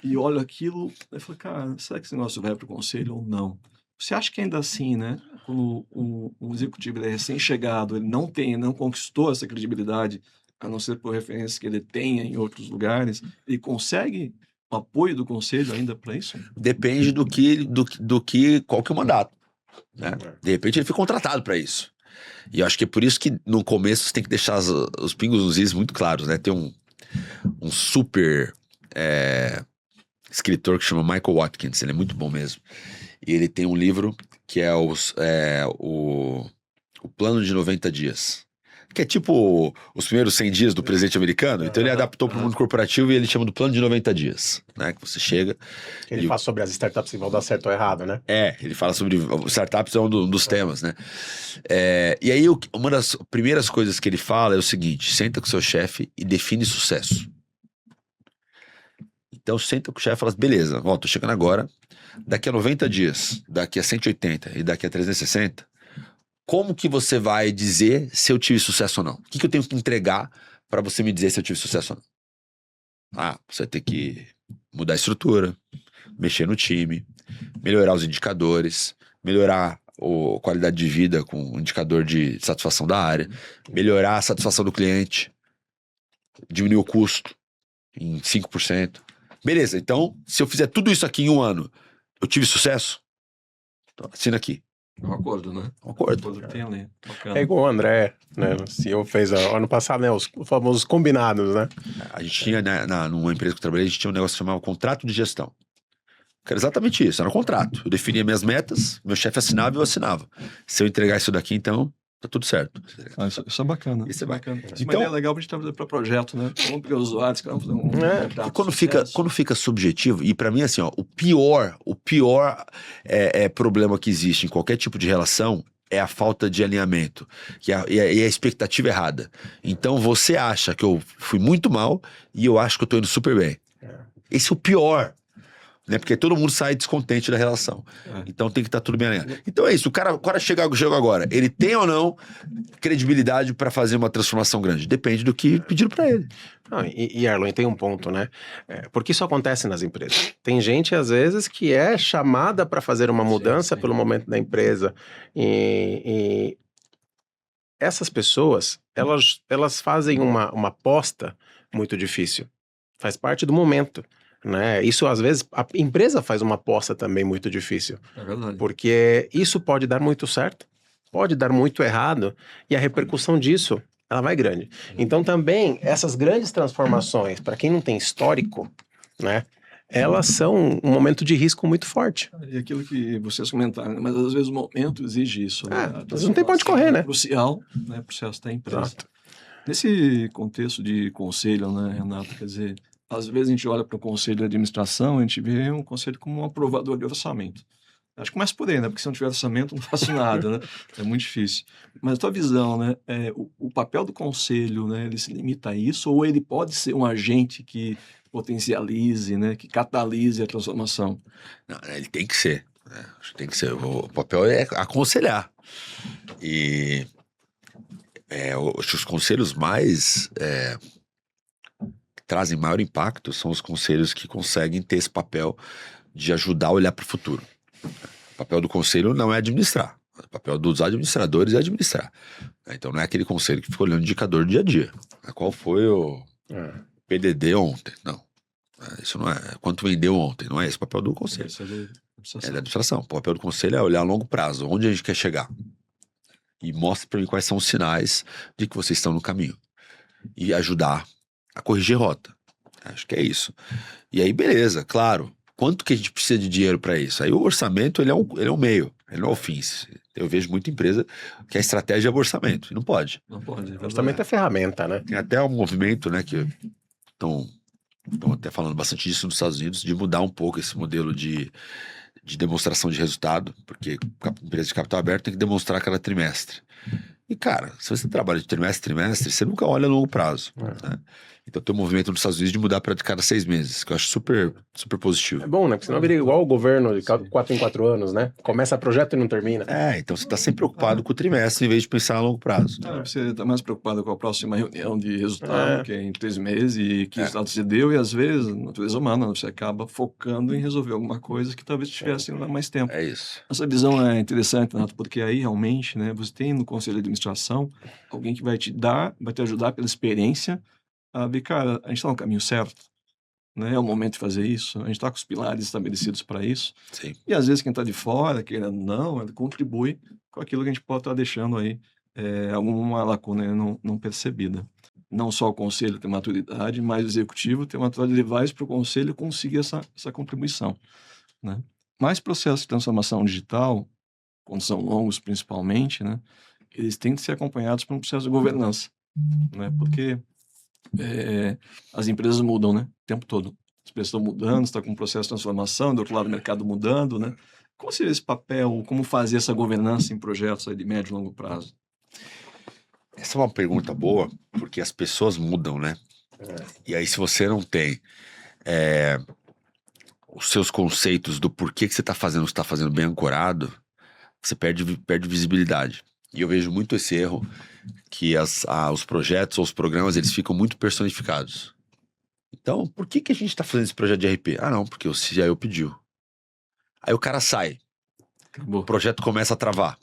e olha aquilo, aí fala, cara, será que esse negócio vai para o conselho ou não? Você acha que ainda assim, né, quando um executivo ele é recém-chegado, ele não conquistou essa credibilidade, a não ser por referências que ele tenha em outros lugares, ele consegue o apoio do conselho ainda para isso? Depende qual que é o mandato, né? De repente ele foi contratado para isso. E eu acho que é por isso que no começo você tem que deixar os pingos nos is muito claros, né? Tem um super escritor que chama Michael Watkins, ele é muito bom mesmo. E ele tem um livro que é o Plano de 90 Dias. que é tipo os primeiros 100 dias do presidente americano. Então ele adaptou para o mundo corporativo e ele chama do plano de 90 dias, né? Que você chega... Ele fala sobre as startups que vão dar certo ou errado, né? Ele fala sobre startups, é um dos temas, né? E aí, uma das primeiras coisas que ele fala é o seguinte: senta com o seu chefe e define sucesso. Então, senta com o chefe e fala: beleza, tô chegando agora, daqui a 90 dias, daqui a 180 e daqui a 360, como que você vai dizer se eu tive sucesso ou não? O que eu tenho que entregar para você me dizer se eu tive sucesso ou não? Você vai ter que mudar a estrutura, mexer no time, melhorar os indicadores, melhorar a qualidade de vida com o indicador de satisfação da área, melhorar a satisfação do cliente, diminuir o custo em 5%. Beleza, então, se eu fizer tudo isso aqui em um ano, eu tive sucesso? Então, assina aqui. Um acordo, né? Um acordo. Um acordo que tem ali. Bacana. É igual o André, né? O CEO fez ano passado, né? Os famosos combinados, né? A gente tinha, numa empresa que eu trabalhei, a gente tinha um negócio que chamava contrato de gestão. Que era exatamente isso, era um contrato. Eu definia minhas metas, meu chefe assinava e eu assinava. Se eu entregar isso daqui, então, tá tudo certo. Isso é bacana. Isso é bacana. Então, é legal pra gente trabalhar para projeto, né? Vamos pegar os usuários, vamos fazer um E quando fica subjetivo, e pra mim, assim, o pior problema que existe em qualquer tipo de relação é a falta de alinhamento e a expectativa errada. Então você acha que eu fui muito mal e eu acho que eu tô indo super bem. Esse é o pior. Né? Porque todo mundo sai descontente da relação. Então tem que estar tudo bem alinhado. Então é isso, o cara chegou agora, ele tem ou não credibilidade para fazer uma transformação grande? Depende do que pediram para ele. E Erlon, tem um ponto, né? Porque isso acontece nas empresas. Tem gente, às vezes, que é chamada para fazer uma mudança pelo momento da empresa. E essas pessoas, elas fazem uma aposta muito difícil. Faz parte do momento. Né? Isso, às vezes, a empresa faz uma aposta também muito difícil. É verdade. Porque isso pode dar muito certo, pode dar muito errado, e a repercussão disso, ela vai grande. Então, também, essas grandes transformações, para quem não tem histórico, né, elas são um momento de risco muito forte. E aquilo que vocês comentaram, mas às vezes o momento exige isso. Né? Mas não tem pra onde correr, né? É crucial, né, o processo da empresa. Exato. Nesse contexto de conselho, né, Renato, quer dizer, às vezes a gente olha para o conselho de administração, a gente vê um conselho como um aprovador de orçamento. Acho que mais por aí, né? Porque se não tiver orçamento, não faço nada, né? É muito difícil. Mas a tua visão, né? O papel do conselho, né? Ele se limita a isso ou ele pode ser um agente que potencialize, né? Que catalise a transformação? Não, ele tem que ser. Né? Acho que tem que ser. O papel é aconselhar. E os conselhos mais... trazem maior impacto são os conselhos que conseguem ter esse papel de ajudar a olhar para o futuro. O papel do conselho não é administrar. O papel dos administradores é administrar. Então não é aquele conselho que fica olhando o indicador do dia a dia. Qual foi o PDD ontem? Não. Isso não é. Quanto vendeu ontem? Não é esse o papel do conselho. É da administração. O papel do conselho é olhar a longo prazo. Onde a gente quer chegar? E mostra para mim quais são os sinais de que vocês estão no caminho. E ajudar a corrigir rota. Acho que é isso. E aí, beleza, claro. Quanto que a gente precisa de dinheiro para isso? Aí o orçamento, ele é um meio, ele não é o fim. Eu vejo muita empresa que a estratégia é o orçamento, e não pode. Não pode. O orçamento é ferramenta, né? Tem até um movimento, né, que estão até falando bastante disso nos Estados Unidos, de mudar um pouco esse modelo de demonstração de resultado, porque a empresa de capital aberto tem que demonstrar cada trimestre. E, cara, se você trabalha de trimestre a trimestre, você nunca olha a longo prazo. Né? Então tem um movimento nos Estados Unidos de mudar para de cada 6 meses, que eu acho super, super positivo. É bom, né? Porque senão vira igual o governo de 4 em 4 anos, né? Começa projeto e não termina. Então você está sempre preocupado com o trimestre em vez de pensar a longo prazo. Você está mais preocupado com a próxima reunião de resultado, que é em 3 meses, e que resultado se deu, e às vezes, na natureza humana, você acaba focando em resolver alguma coisa que talvez tivesse mais tempo. É isso. Essa visão é interessante, Renato, porque aí realmente, né, você tem no conselho de administração alguém que vai te ajudar pela experiência a ver, cara, a gente está no caminho certo, né? É o momento de fazer isso, a gente está com os pilares estabelecidos para isso. Sim. E às vezes quem está de fora, querendo não, ele contribui com aquilo que a gente pode estar deixando aí alguma lacuna não percebida. Não só o conselho tem maturidade, mas o executivo tem maturidade de levar isso para o conselho conseguir essa contribuição, né? Mais processos de transformação digital, quando são longos principalmente, né? eles têm que ser acompanhados por um processo de governança, né? Porque as empresas mudam, né? O tempo todo. As empresas estão mudando, está com um processo de transformação, do outro lado o mercado mudando, né? Qual seria esse papel, como fazer essa governança em projetos aí de médio e longo prazo? Essa é uma pergunta boa, porque as pessoas mudam, né? E aí, se você não tem os seus conceitos do porquê que você está fazendo o que está fazendo bem ancorado, você perde visibilidade. E eu vejo muito esse erro, que os projetos ou os programas, eles ficam muito personificados. Então, por que a gente está fazendo esse projeto de RP? Ah, não, porque o CIO pediu. Aí o cara sai. Acabou. O projeto começa a travar.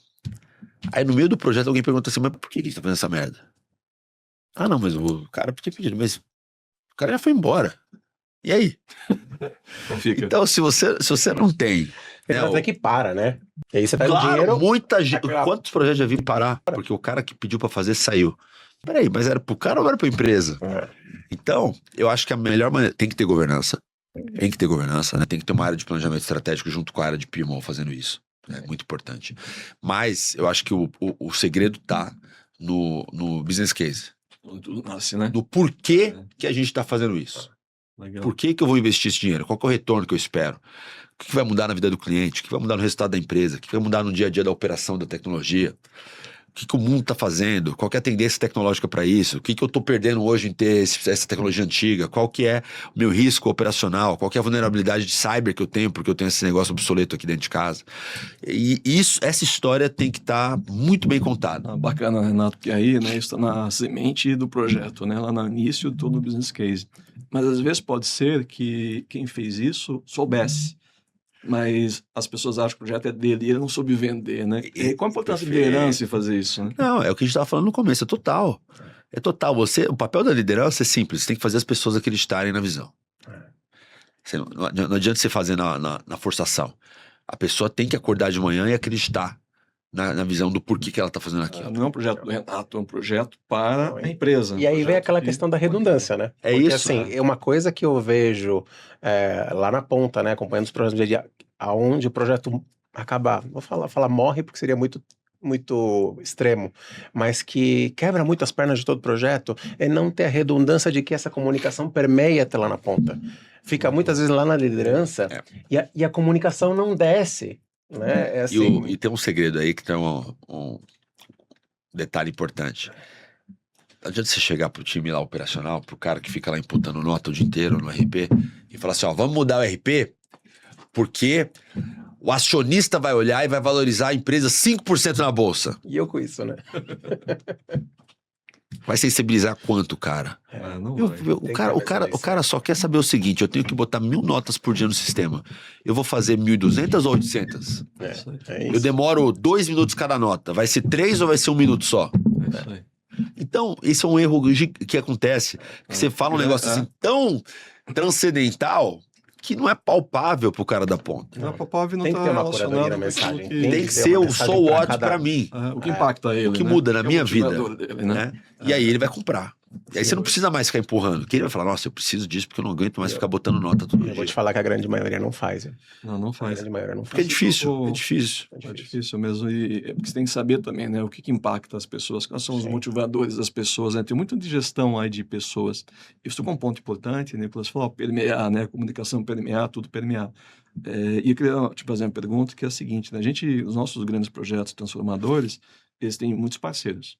Aí no meio do projeto alguém pergunta assim, mas por que a gente tá fazendo essa merda? Ah, não, mas o cara podia pedir, mas o cara já foi embora. E aí? Fica. Então, se você não tem... Tem até que para, né? E aí você pega o Claro, dinheiro... muita gente... Quantos projetos já vi parar? Porque o cara que pediu pra fazer saiu. Peraí, mas era pro cara ou era pra empresa? Então, eu acho que a melhor maneira... Tem que ter governança. Tem que ter governança, né? Tem que ter uma área de planejamento estratégico junto com a área de PMO fazendo isso. É muito importante. Mas eu acho que o segredo tá no business case. Tudo nasce, né? No porquê que a gente tá fazendo isso. Legal. Por que eu vou investir esse dinheiro? Qual que é o retorno que eu espero? O que vai mudar na vida do cliente? O que vai mudar no resultado da empresa? O que vai mudar no dia a dia da operação da tecnologia? O que o mundo está fazendo? Qual que é a tendência tecnológica para isso? O que eu estou perdendo hoje em ter essa tecnologia antiga? Qual que é o meu risco operacional? Qual que é a vulnerabilidade de cyber que eu tenho, porque eu tenho esse negócio obsoleto aqui dentro de casa? E essa história tem que estar muito bem contada. Bacana, Renato, porque aí, né, isso está na semente do projeto, né, lá no início, todo o business case. Mas às vezes pode ser que quem fez isso soubesse, mas as pessoas acham que o projeto é dele e ele não soube vender, né? E qual a importância de liderança em fazer isso, né? Não, é o que a gente estava falando no começo, é total. É total. O papel da liderança é simples, você tem que fazer as pessoas acreditarem na visão. Não adianta você fazer na forçação. A pessoa tem que acordar de manhã e acreditar na visão do porquê que ela está fazendo aquilo. Não é um projeto do Renato, é um projeto para a empresa. E aí vem aquela questão da redundância, né? É Porque, isso. assim, é uma coisa que eu vejo lá na ponta, né? Acompanhando os projetos do dia a dia, aonde o projeto acabar. Vou falar morre porque seria muito extremo, mas que quebra muito as pernas de todo o projeto é não ter a redundância de que essa comunicação permeia até lá na ponta. Fica muitas vezes lá na liderança e a comunicação não desce. Né? É assim... E tem um segredo aí que tem um detalhe importante. Não adianta você chegar pro time lá operacional, pro cara que fica lá imputando nota o dia inteiro no RP e falar assim, ó, vamos mudar o RP porque o acionista vai olhar e vai valorizar a empresa 5% na bolsa. E eu com isso, né? Vai sensibilizar quanto, cara? Não vai. O cara só quer saber o seguinte, eu tenho que botar 1000 notas por dia no sistema. Eu vou fazer 1200 ou 800? É isso. Eu demoro 2 minutos cada nota. Vai ser 3 ou vai ser 1 minuto só? É isso aí. Então, esse é um erro que acontece. Que você fala um negócio assim tão transcendental que não é palpável pro cara da ponta. Não, palpável não tem que ter uma relacionado curadoria na com mensagem. aquilo que- Tem que ser o so what pra mim. o que impacta ele, O que né? muda na Que é o minha vida. motivador dele, né? E aí ele vai comprar. E aí você não precisa mais ficar empurrando. Que ele vai falar, nossa, eu preciso disso porque eu não aguento mais ficar botando nota todo Eu dia. vou te falar que a grande maioria não faz. Hein? Não A faz. grande maioria não Porque faz. é difícil, é difícil. É difícil mesmo. E porque você tem que saber também, né? O que impacta as pessoas, quais são os motivadores das pessoas, né? Tem muito de gestão aí de pessoas. Isso é um ponto importante, né? Você falou, permear, né? Comunicação permear, tudo permear. E eu queria te fazer uma pergunta que é a seguinte, né? Os nossos grandes projetos transformadores, eles têm muitos parceiros,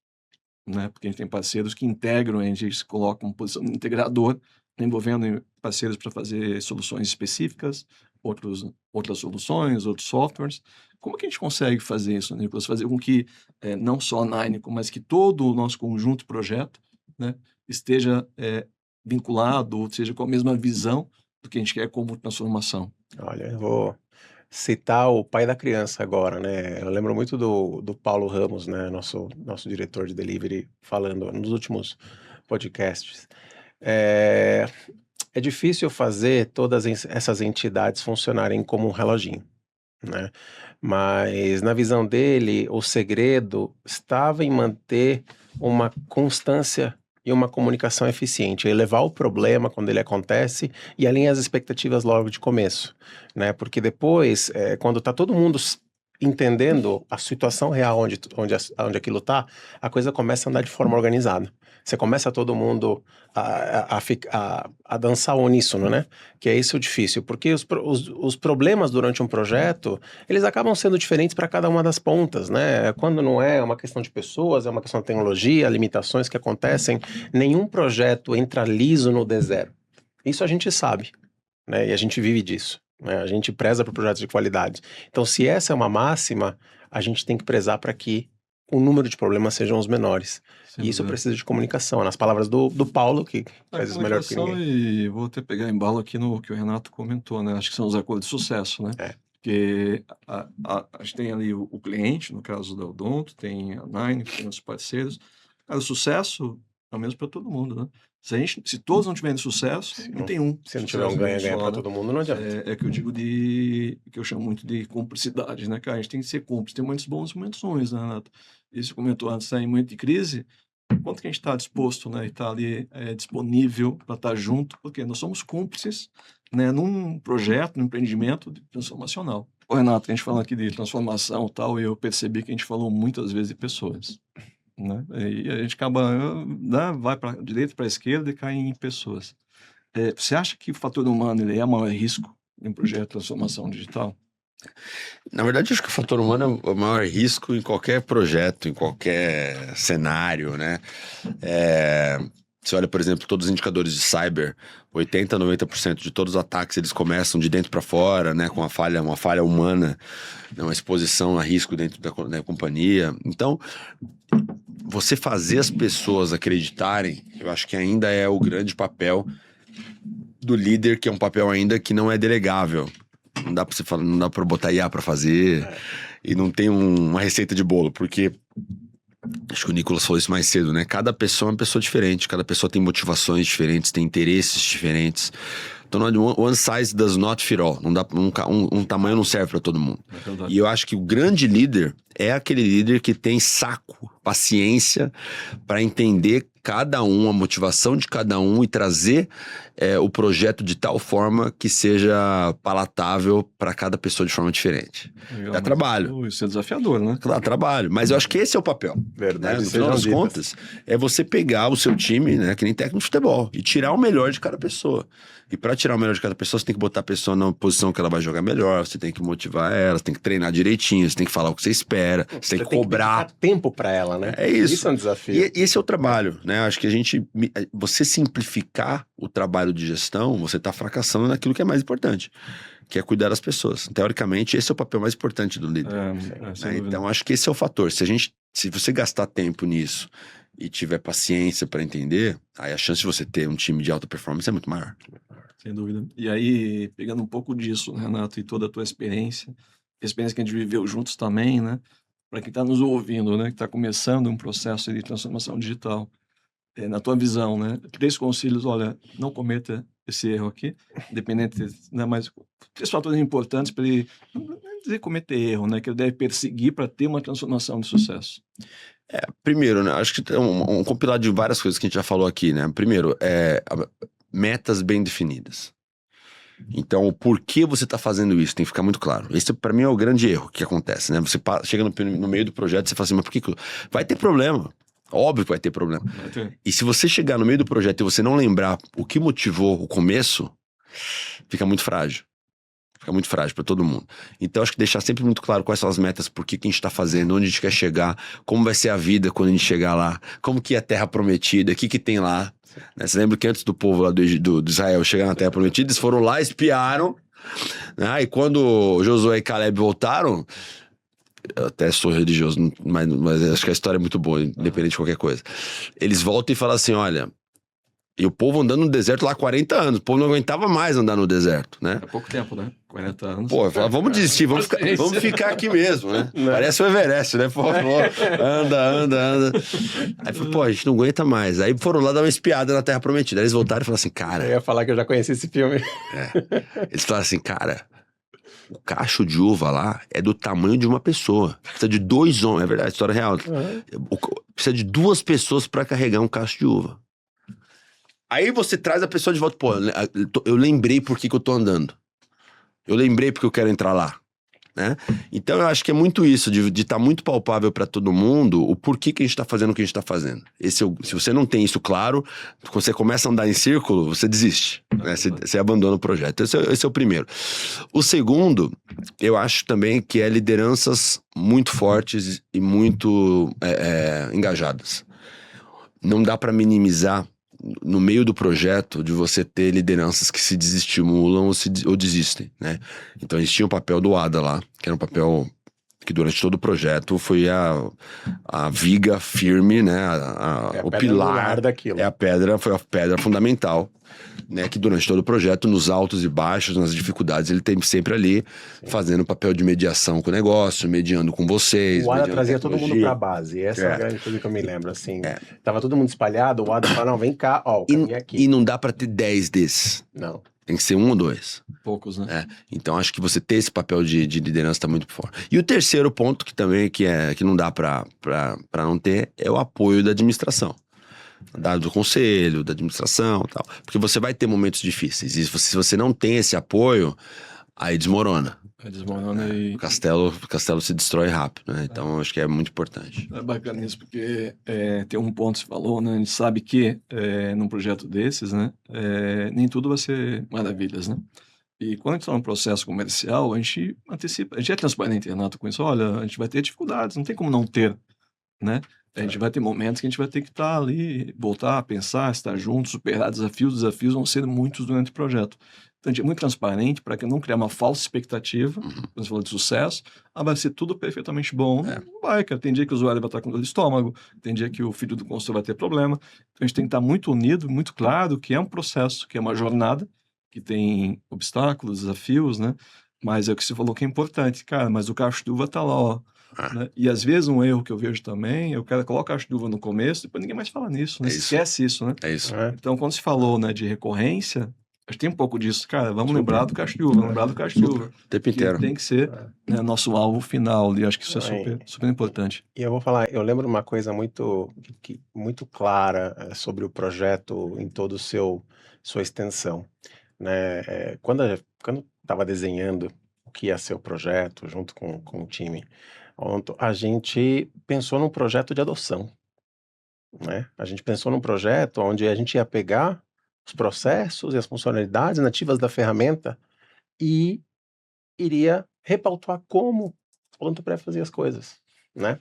né? Porque a gente tem parceiros que integram, a gente se coloca uma posição de integrador, envolvendo parceiros para fazer soluções específicas, outras soluções, outros softwares. Como que a gente consegue fazer isso, Nicolas? Fazer com que não só a Nineco, mas que todo o nosso conjunto de projeto, né, esteja vinculado, ou seja, com a mesma visão do que a gente quer como transformação. Olha, eu vou citar o pai da criança agora, né? Eu lembro muito do Paulo Ramos, né? Nosso diretor de delivery, falando nos últimos podcasts. É difícil fazer todas essas entidades funcionarem como um reloginho, né? Mas na visão dele, o segredo estava em manter uma constância e uma comunicação eficiente, elevar o problema quando ele acontece e alinhar as expectativas logo de começo, né? Porque depois, quando está todo mundo entendendo a situação real onde aquilo tá, a coisa começa a andar de forma organizada. Você começa todo mundo a dançar ao uníssono, né? Que é isso o difícil, porque os problemas durante um projeto, eles acabam sendo diferentes para cada uma das pontas, né? Quando não é uma questão de pessoas, é uma questão de tecnologia, limitações que acontecem, nenhum projeto entra liso no D0. Isso a gente sabe, né? E a gente vive disso, né? A gente preza por projetos de qualidade. Então, se essa é uma máxima, a gente tem que prezar para que o número de problemas sejam os menores. Sem E isso dúvida. precisa de comunicação. Nas palavras do Paulo, que A faz isso melhor que comunicação, ninguém. e vou até pegar embalo aqui no que o Renato comentou, né? Acho que são os acordos de sucesso, né? É. Porque a gente tem ali o cliente, no caso da Odonto, tem a Nine, tem os parceiros. Cara, o sucesso é o mesmo para todo mundo, né? Se todos não tiverem sucesso, não tem um. Se não tiver um sucesso ganha-ganha só, para né? todo mundo, não adianta. É que eu digo que eu chamo muito de cumplicidade, né, cara? A gente tem que ser cúmplice. Tem momentos bons e momentos ruins, né, Renato? Isso comentou antes, em momento de crise, quanto que a gente está disposto, né, e está ali disponível para estar junto, porque nós somos cúmplices, né, num projeto, num empreendimento transformacional. Ô, Renato, a gente falando aqui de transformação e tal, e eu percebi que a gente falou muitas vezes de pessoas, né? E a gente acaba, né, vai para direita, para esquerda e cai em pessoas. Você acha que o fator humano ele é o maior risco em um projeto de transformação digital? Na verdade, acho que o fator humano é o maior risco em qualquer projeto, em qualquer cenário, né? Você olha, por exemplo, todos os indicadores de cyber, 80%, 90% de todos os ataques, eles começam de dentro para fora, né? Com uma falha humana, né, uma exposição a risco dentro da companhia. Então, você fazer as pessoas acreditarem, eu acho que ainda é o grande papel do líder, que é um papel ainda que não é delegável. Não dá pra você falar, não dá pra botar IA pra fazer, e não tem uma receita de bolo, porque acho que o Nicolas falou isso mais cedo, né? Cada pessoa é uma pessoa diferente, cada pessoa tem motivações diferentes, tem interesses diferentes. Então, one size does not fit all. Não dá, um tamanho não serve para todo mundo. E eu acho que o grande líder é aquele líder que tem saco, paciência para entender cada um, a motivação de cada um e trazer o projeto de tal forma que seja palatável para cada pessoa de forma diferente. Dá trabalho. Isso é desafiador, né? Dá trabalho, mas eu acho que esse é o papel. Verdade. Né? No final das contas, é você pegar o seu time, né, que nem técnico de futebol, e tirar o melhor de cada pessoa. E para tirar o melhor de cada pessoa, você tem que botar a pessoa na posição que ela vai jogar melhor, você tem que motivar ela, você tem que treinar direitinho, você tem que falar o que você espera, você tem que cobrar. Tem que tempo para ela, né? É isso. Isso é um desafio. E esse é o trabalho, né? Acho que você simplificar o trabalho de gestão, você tá fracassando naquilo que é mais importante, que é cuidar das pessoas. Teoricamente, esse é o papel mais importante do líder. Sem dúvida. Então, acho que esse é o fator. Se você gastar tempo nisso e tiver paciência para entender, aí a chance de você ter um time de alta performance é muito maior. Sem dúvida. E aí, pegando um pouco disso, Renato, e toda a tua experiência que a gente viveu juntos também, né? Para quem está nos ouvindo, né? Que está começando um processo de transformação digital, na tua visão, né? 3 conselhos, olha, não cometa esse erro aqui, independente, né? Mas 3 fatores importantes para ele, não dizer cometer erro, né? Que ele deve perseguir para ter uma transformação de sucesso. Primeiro, né? Acho que é um compilado de várias coisas que a gente já falou aqui, né? Primeiro, metas bem definidas. Então, o porquê você está fazendo isso tem que ficar muito claro. Esse, para mim, é o grande erro que acontece, né? Você chega no meio do projeto e você fala assim, mas por que... Vai ter problema. Óbvio que vai ter problema. E se você chegar no meio do projeto e você não lembrar o que motivou o começo, fica muito frágil. Fica muito frágil para todo mundo. Então, acho que deixar sempre muito claro quais são as metas, por que a gente está fazendo, onde a gente quer chegar, como vai ser a vida quando a gente chegar lá, como que é a Terra Prometida, o que tem lá. Né? Você lembra que antes do povo lá do Israel chegar na Terra Prometida, eles foram lá, espiaram, né? E quando Josué e Caleb voltaram, eu até sou religioso, mas acho que a história é muito boa, independente de qualquer coisa. Eles voltam e falam assim, olha... E o povo andando no deserto lá há 40 anos. O povo não aguentava mais andar no deserto, né? É pouco tempo, né? 40 anos. Pô, vamos desistir, vamos ficar aqui mesmo, né? Parece o Everest, né? Por favor, anda. Aí falou, pô, a gente não aguenta mais. Aí foram lá dar uma espiada na Terra Prometida. Aí eles voltaram e falaram assim, cara... Eu ia falar que eu já conheci esse filme. Eles falaram assim, cara... O cacho de uva lá é do tamanho de uma pessoa. Precisa de 2 homens, é verdade, história real. Precisa de 2 pessoas para carregar um cacho de uva. Aí você traz a pessoa de volta. Pô, eu lembrei por que eu tô andando. Eu lembrei porque eu quero entrar lá. né? Então eu acho que é muito isso, de estar muito palpável para todo mundo o porquê que a gente está fazendo o que a gente está fazendo. Se você não tem isso claro, quando você começa a andar em círculo, você desiste, né? Você abandona o projeto. Esse é o primeiro. O segundo, eu acho também que é lideranças muito fortes e muito engajadas. Não dá para minimizar no meio do projeto de você ter lideranças que se desestimulam ou desistem, né? Então a gente tinha o papel do ADA lá, que era um papel que durante todo o projeto foi a viga firme, né? O pilar daquilo. Foi a pedra fundamental, né? Que durante todo o projeto, nos altos e baixos, nas dificuldades, ele tem sempre ali fazendo papel de mediação com o negócio, mediando com vocês. O ADA trazia todo mundo para a base. Essa é a grande coisa que eu me lembro, assim. Tava todo mundo espalhado, o ADA falava, não, vem cá, ó, o caminho é aqui. E não dá para ter 10 desses. Não. Tem que ser 1 ou 2. Poucos, né? Então acho que você ter esse papel de liderança está muito forte. E o terceiro ponto que também que não dá para não ter é o apoio da administração. Do conselho, da administração e tal. Porque você vai ter momentos difíceis. E se você não tem esse apoio, aí desmorona. E... O castelo se destrói rápido, né? Então acho que é muito importante. É bacana isso, porque tem um ponto que você falou, né? A gente sabe que num projeto desses, né? Nem tudo vai ser maravilhas, né? E quando a gente está num processo comercial, a gente antecipa, a gente é transparente, Renato, com isso. Olha, a gente vai ter dificuldades, não tem como não ter, né? A gente vai ter momentos que a gente vai ter que estar ali, voltar a pensar, estar juntos, superar desafios. Os desafios vão ser muitos durante o projeto. Então, a gente é muito transparente para que não criar uma falsa expectativa, quando você falou de sucesso, vai ser tudo perfeitamente bom. Não vai, cara. Tem dia que o usuário vai estar com dor de estômago, tem dia que o filho do consultor vai ter problema. Então, a gente tem que estar muito unido, muito claro que é um processo, que é uma jornada, que tem obstáculos, desafios, né? Mas é o que você falou que é importante, cara, mas o cacho-d'uva tá lá, ó. Né? E às vezes um erro que eu vejo também, o cara coloca a cacho-d'uva no começo, depois ninguém mais fala nisso, né? Esquece isso, né? É isso. Então, quando se falou, né, de recorrência, acho que tem um pouco disso, cara, vamos lembrar do cacho-d'uva, vamos lembrar do cacho-d'uva. O tempo inteiro. Tem que ser né, nosso alvo final, e acho que isso é super, super importante. E eu vou falar, eu lembro uma coisa muito clara sobre o projeto em toda sua extensão, né? Quando eu estava desenhando o que ia ser o projeto, junto com o time, a gente pensou num projeto de adoção, né? A gente pensou num projeto onde a gente ia pegar os processos e as funcionalidades nativas da ferramenta e iria repautar como o OdontoPrev fazia as coisas, né?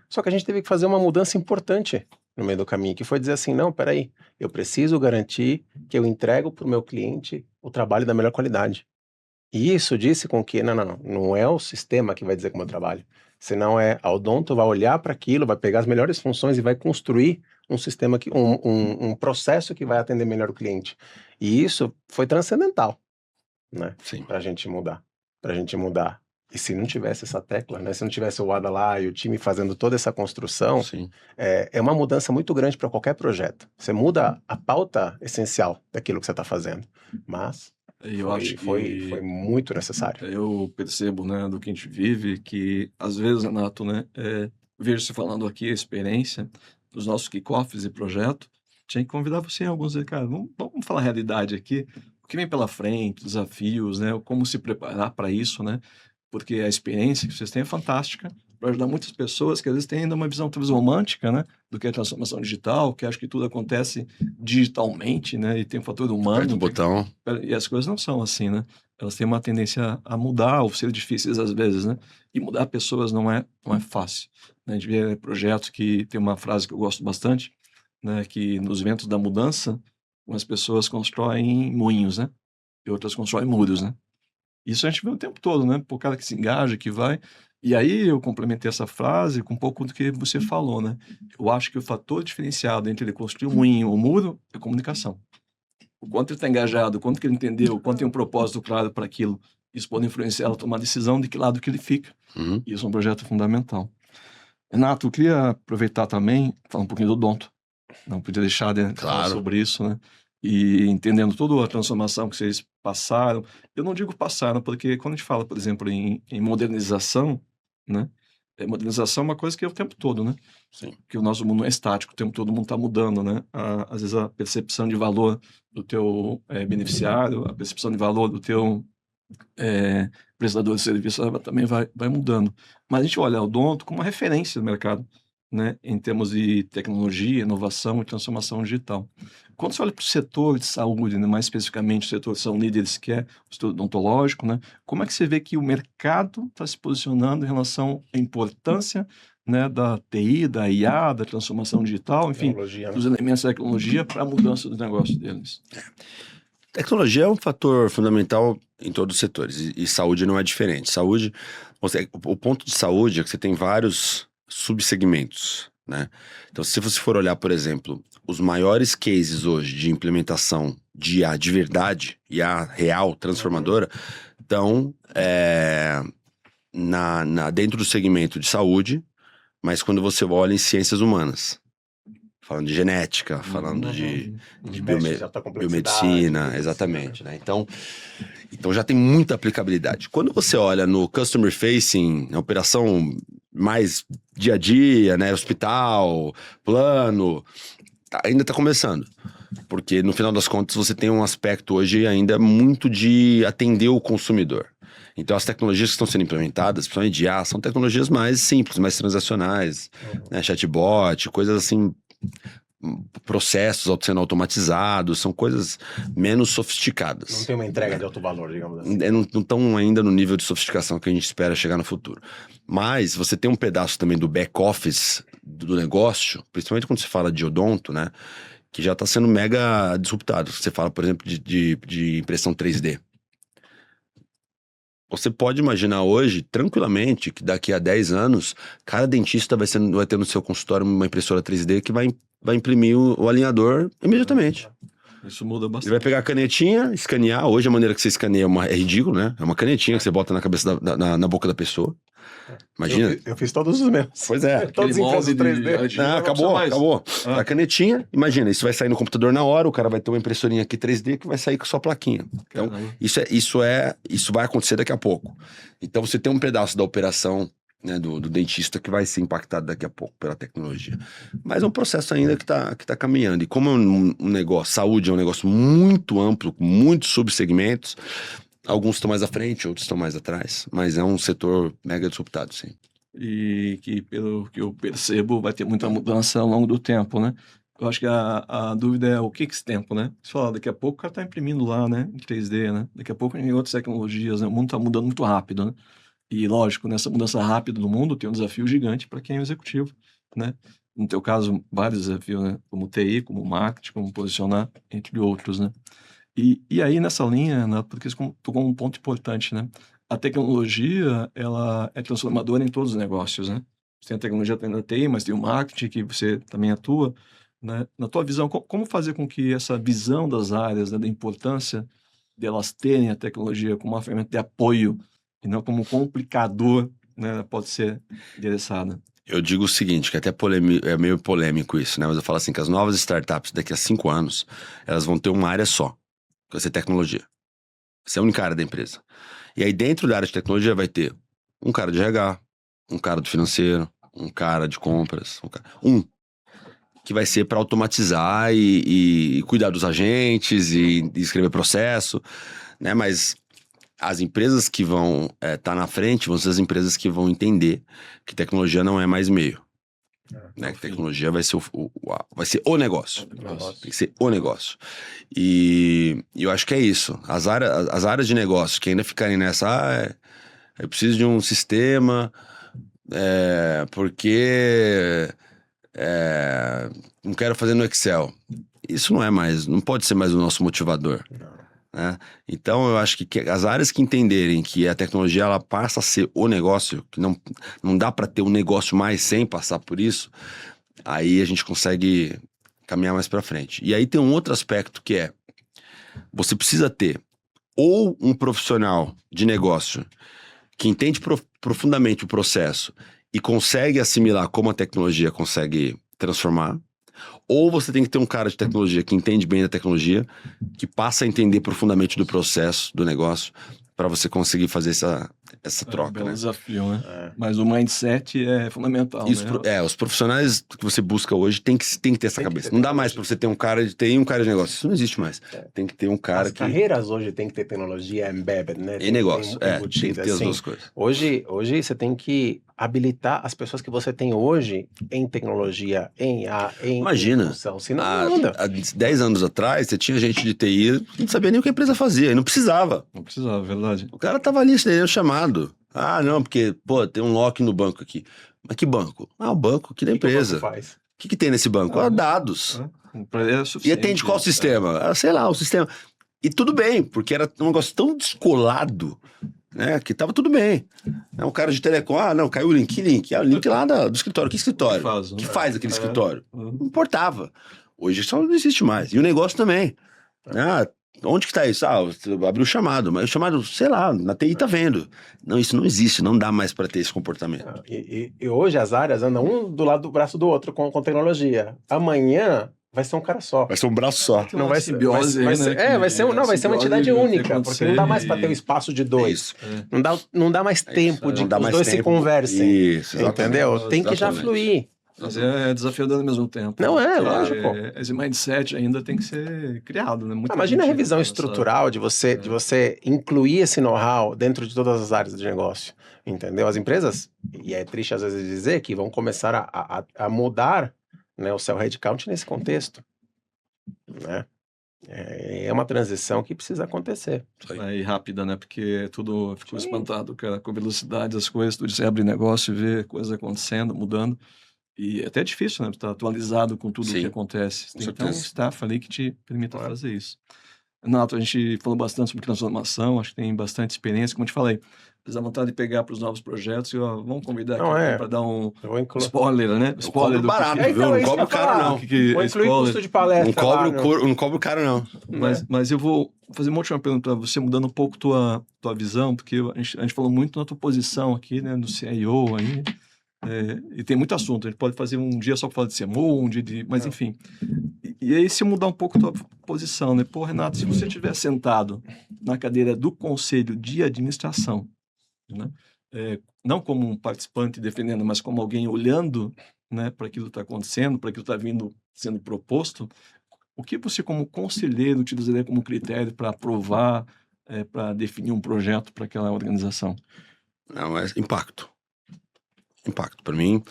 Só que a gente teve que fazer uma mudança importante no meio do caminho, que foi dizer assim, não, peraí, eu preciso garantir que eu entrego para o meu cliente o trabalho da melhor qualidade. E isso disse com que, não é o sistema que vai dizer como eu trabalho, senão a Odonto vai olhar para aquilo, vai pegar as melhores funções e vai construir um sistema, um processo que vai atender melhor o cliente. E isso foi transcendental, né? Sim. Pra gente mudar. E se não tivesse essa tecla, né? Se não tivesse o ADA lá e o time fazendo toda essa construção, é uma mudança muito grande para qualquer projeto. Você muda a pauta essencial daquilo que você está fazendo. Mas acho que foi muito necessário. Eu percebo, né, do que a gente vive, que às vezes, Renato, né, vejo você falando aqui a experiência dos nossos kickoffs e projeto, tinha que convidar você em alguns, cara, vamos falar a realidade aqui, o que vem pela frente, desafios, né, como se preparar para isso, né, porque a experiência que vocês têm é fantástica, para ajudar muitas pessoas que às vezes têm ainda uma visão talvez romântica, né, do que é a transformação digital, que acho que tudo acontece digitalmente, né, e tem um fator humano. Aperta o botão. E as coisas não são assim, né? Elas têm uma tendência a mudar, ou ser difíceis às vezes, né? E mudar pessoas não é fácil. Né? A gente vê projetos que tem uma frase que eu gosto bastante, né, que nos ventos da mudança, umas pessoas constroem moinhos, né? E outras constroem muros, né? Isso a gente vê o tempo todo, né? Por cara que se engaja, que vai. E aí eu complementei essa frase com um pouco do que você falou, né? Eu acho que o fator diferenciado entre ele construir um moinho ou um muro é comunicação. O quanto ele está engajado, o quanto que ele entendeu, o quanto tem um propósito claro para aquilo. Isso pode influenciar a tomar decisão de que lado que ele fica. Isso é um projeto fundamental. Renato, eu queria aproveitar também, falar um pouquinho do Odonto. Não podia deixar de falar sobre isso, né? E entendendo toda a transformação que vocês passaram. Eu não digo passaram, porque quando a gente fala, por exemplo, em modernização, né? Modernização é uma coisa que é o tempo todo, né? Sim. Que o nosso mundo é estático, o tempo todo o mundo está mudando, né? Às vezes a percepção de valor do teu beneficiário, a percepção de valor do teu prestador de serviço, ela também vai mudando. Mas a gente olha o odonto como uma referência no mercado, né, em termos de tecnologia, inovação e transformação digital. Quando você olha para o setor de saúde, né, mais especificamente o setor são líderes, que é o setor odontológico, né, como é que você vê que o mercado está se posicionando em relação à importância, né, da TI, da IA, da transformação digital, enfim, Tecnologia, né? dos elementos da tecnologia para a mudança do negócio deles? Tecnologia é um fator fundamental em todos os setores, e saúde não é diferente. Saúde, o ponto de saúde é que você tem vários subsegmentos, né? Então, se você for olhar, por exemplo, os maiores cases hoje de implementação de IA de verdade, IA real, transformadora, estão dentro do segmento de saúde, mas quando você olha em ciências humanas, falando de genética, falando de Mexe de alta complexidade, biomedicina, tudo isso, exatamente, né? Então já tem muita aplicabilidade. Quando você olha no customer facing, a operação mais dia a dia, né? Hospital, plano, ainda está começando. Porque no final das contas você tem um aspecto hoje ainda muito de atender o consumidor. Então as tecnologias que estão sendo implementadas, principalmente de IA, são tecnologias mais simples, mais transacionais, né? Chatbot, coisas assim, processos sendo automatizados, são coisas menos sofisticadas. Não tem uma entrega de alto valor, digamos assim. Não estão ainda no nível de sofisticação que a gente espera chegar no futuro. Mas você tem um pedaço também do back-office do negócio, principalmente quando se fala de odonto, né? Que já está sendo mega disruptado. Você fala, por exemplo, de impressão 3D. Você pode imaginar hoje, tranquilamente, que daqui a 10 anos, cada dentista vai ter no seu consultório uma impressora 3D que vai imprimir o alinhador imediatamente. Isso muda Ele bastante. vai pegar a canetinha, escanear. Hoje a maneira que você escaneia é ridículo, né? É uma canetinha que você bota na cabeça na boca da pessoa. Imagina. Eu fiz todos os meus. Pois é. Todos Aquele impressos molde 3D. Não, acabou. Ah. A canetinha, imagina, isso vai sair no computador na hora, o cara vai ter uma impressorinha aqui 3D que vai sair com sua plaquinha. Então, Caramba. isso vai acontecer daqui a pouco. Então você tem um pedaço da operação, né, do dentista que vai ser impactado daqui a pouco pela tecnologia. Mas é um processo ainda que tá caminhando. E como é um negócio, saúde é um negócio muito amplo, com muitos subsegmentos, alguns estão mais à frente, outros estão mais atrás, mas é um setor mega disruptado, sim. E que, pelo que eu percebo, vai ter muita mudança ao longo do tempo, né? Eu acho que a dúvida é o que esse tempo, né? Você fala, daqui a pouco o cara tá imprimindo lá, né? Em 3D, né? Daqui a pouco em outras tecnologias, né? O mundo tá mudando muito rápido, né? E, lógico, nessa mudança rápida do mundo, tem um desafio gigante para quem é o executivo, né? No teu caso, vários desafios, né? Como TI, como marketing, como posicionar, entre outros, né? E aí, nessa linha, né, porque você tocou um ponto importante, né? A tecnologia, ela é transformadora em todos os negócios, né? Você tem a tecnologia da TI, mas tem o marketing, que você também atua, né? Na tua visão, como fazer com que essa visão das áreas, né, da importância delas terem a tecnologia como uma ferramenta de apoio e não como um complicador, né, pode ser endereçada? Eu digo o seguinte, que até é meio polêmico isso, né? Mas eu falo assim, que as novas startups daqui a 5 anos, elas vão ter uma área só, que vai ser tecnologia. Vai ser a única área da empresa. E aí dentro da área de tecnologia vai ter um cara de RH, um cara do financeiro, um cara de compras, que vai ser para automatizar e cuidar dos agentes e escrever processo, né? Mas as empresas que vão estar na frente vão ser as empresas que vão entender que tecnologia não é mais meio. Né? Que tecnologia vai ser vai ser o negócio. Tem que ser o negócio. E eu acho que é isso. As áreas de negócio que ainda ficarem nessa, eu preciso de um sistema, porque não quero fazer no Excel. Isso não pode ser mais o nosso motivador. Né? Então eu acho que as áreas que entenderem que a tecnologia ela passa a ser o negócio, que não dá para ter um negócio mais sem passar por isso, aí a gente consegue caminhar mais para frente. E aí tem um outro aspecto que é, você precisa ter ou um profissional de negócio que entende profundamente o processo e consegue assimilar como a tecnologia consegue transformar, ou você tem que ter um cara de tecnologia que entende bem da tecnologia, que passa a entender profundamente do processo, do negócio, para você conseguir fazer essa É um troca, belo né? desafio, né? É. Mas o mindset é fundamental, E os, né? os profissionais que você busca hoje tem que ter essa Tem que cabeça. ter Não dá mais pra tecnologia. você ter um cara de TI e um cara de negócio. Isso não existe mais. É. Tem que ter um cara As que... carreiras hoje tem que ter tecnologia embedded, né? E Tem que negócio. ter Tem que embutida, ter as assim. duas coisas. Hoje você tem que habilitar as pessoas que você tem hoje em tecnologia, em Imagina, função, senão há, não anda. há 10 anos atrás, você tinha gente de TI que não sabia nem o que a empresa fazia, e não precisava. Não precisava, verdade. O cara tava ali estendendo chamado. Ah, não, porque, pô, tem um lock no banco aqui. Mas que banco? Ah, o banco aqui da O que o empresa. banco faz? O que tem nesse banco? Ah, dados. Pra ele é E suficiente. atende qual sistema? Ah, sei lá, o sistema. E tudo bem, porque era um negócio tão descolado, né, que tava tudo bem. É um cara de telecom, ah, não, caiu o link. Que link? Ah, o link lá do escritório. Que escritório? faz, O que né? faz aquele É. escritório? Não importava. Hoje isso não existe mais. E o negócio também. Ah, onde que tá isso? Ah, você abriu o chamado, mas o chamado, sei lá, na TI tá vendo. Não, isso não existe, não dá mais para ter esse comportamento. E hoje as áreas andam um do lado do braço do outro com tecnologia. Amanhã vai ser um cara só. Vai ser um braço só. Tem Não uma vai ser simbiose vai aí, ser, né? vai ser, não, vai ser uma entidade única, porque não dá mais para ter um espaço de É dois. isso. Não dá mais tempo de Não que dá os mais dois se tempo. conversem. Isso, exatamente. Entendeu? Tem que já Exatamente. fluir. Mas é desafiador ao mesmo tempo. Não é, Porque lógico. Esse mindset ainda tem que ser criado, né? Muita Imagina a gente revisão nessa- estrutural de você incluir esse know-how dentro de todas as áreas de negócio. Entendeu? As empresas, e é triste às vezes dizer, que vão começar a mudar, né, o seu headcount nesse contexto. Né? É uma transição que precisa acontecer. Aí rápida, né? Porque tudo ficou Sim. espantado, cara, com a velocidade das coisas, tudo você abre negócio e vê coisas acontecendo, mudando. E é até difícil, né? Estar atualizado com tudo o que Sim, acontece. com Tem que ter um certeza. staff ali que te permita Claro. fazer isso. Renato, a gente falou bastante sobre transformação, acho que tem bastante experiência, como eu te falei. Dá vontade de pegar para os novos projetos e ó, vamos convidar Não, aqui para dar um Eu vou incluir. spoiler, né? Eu Spoiler cobro barato, que- viu? Não é isso que cobro eu ia caro, falar. não. Vou incluir spoiler. custo de palestra. Não cobro, lá no- não cobro caro, não. Mas eu vou fazer uma última pergunta para você, mudando um pouco tua visão, porque a gente falou muito na tua posição aqui, né, do CIO aí, e tem muito assunto, a gente pode fazer um dia só para falar de CMO, um dia de... Mas enfim. E aí se mudar um pouco tua posição, né? Pô, Renato, se você estiver sentado na cadeira do conselho de administração, né, não como um participante defendendo, mas como alguém olhando, né, para aquilo que está acontecendo, para aquilo que está sendo proposto, o que você, como conselheiro, utilizaria como critério para aprovar, para definir um projeto para aquela organização? Não, é impacto. Impacto. Para mim,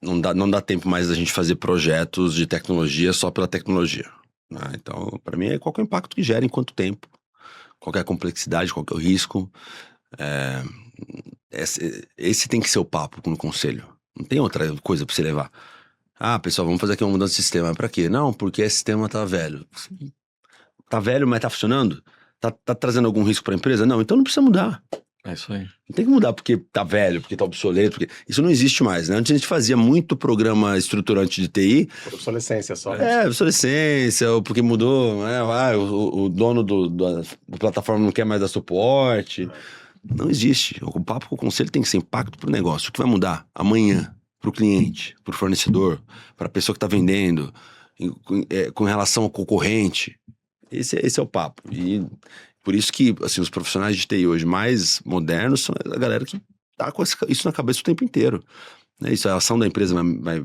não dá tempo mais da gente fazer projetos de tecnologia só pela tecnologia. Né? Então, para mim, é qual que é o impacto que gera, em quanto tempo, qual que é a complexidade, qual que é o risco. Esse tem que ser o papo no conselho. Não tem outra coisa para você levar. Ah, pessoal, vamos fazer aqui uma mudança de sistema. Pra quê? Não, porque esse sistema tá velho. Tá velho, mas tá funcionando? Tá trazendo algum risco pra empresa? Não, então não precisa mudar. É isso aí. Não tem que mudar porque tá velho, porque tá obsoleto. Porque... Isso não existe mais, né? Antes a gente fazia muito programa estruturante de TI. Por obsolescência só. Obsolescência, ou porque mudou, né? O dono da plataforma não quer mais dar suporte. Não existe. O papo com o conselho tem que ser impacto pro negócio. O que vai mudar amanhã? Para o cliente, para o fornecedor, para a pessoa que está vendendo, com relação ao concorrente. Esse é o papo. E por isso que assim, os profissionais de TI hoje mais modernos são a galera que está com isso na cabeça o tempo inteiro. Isso, a ação da empresa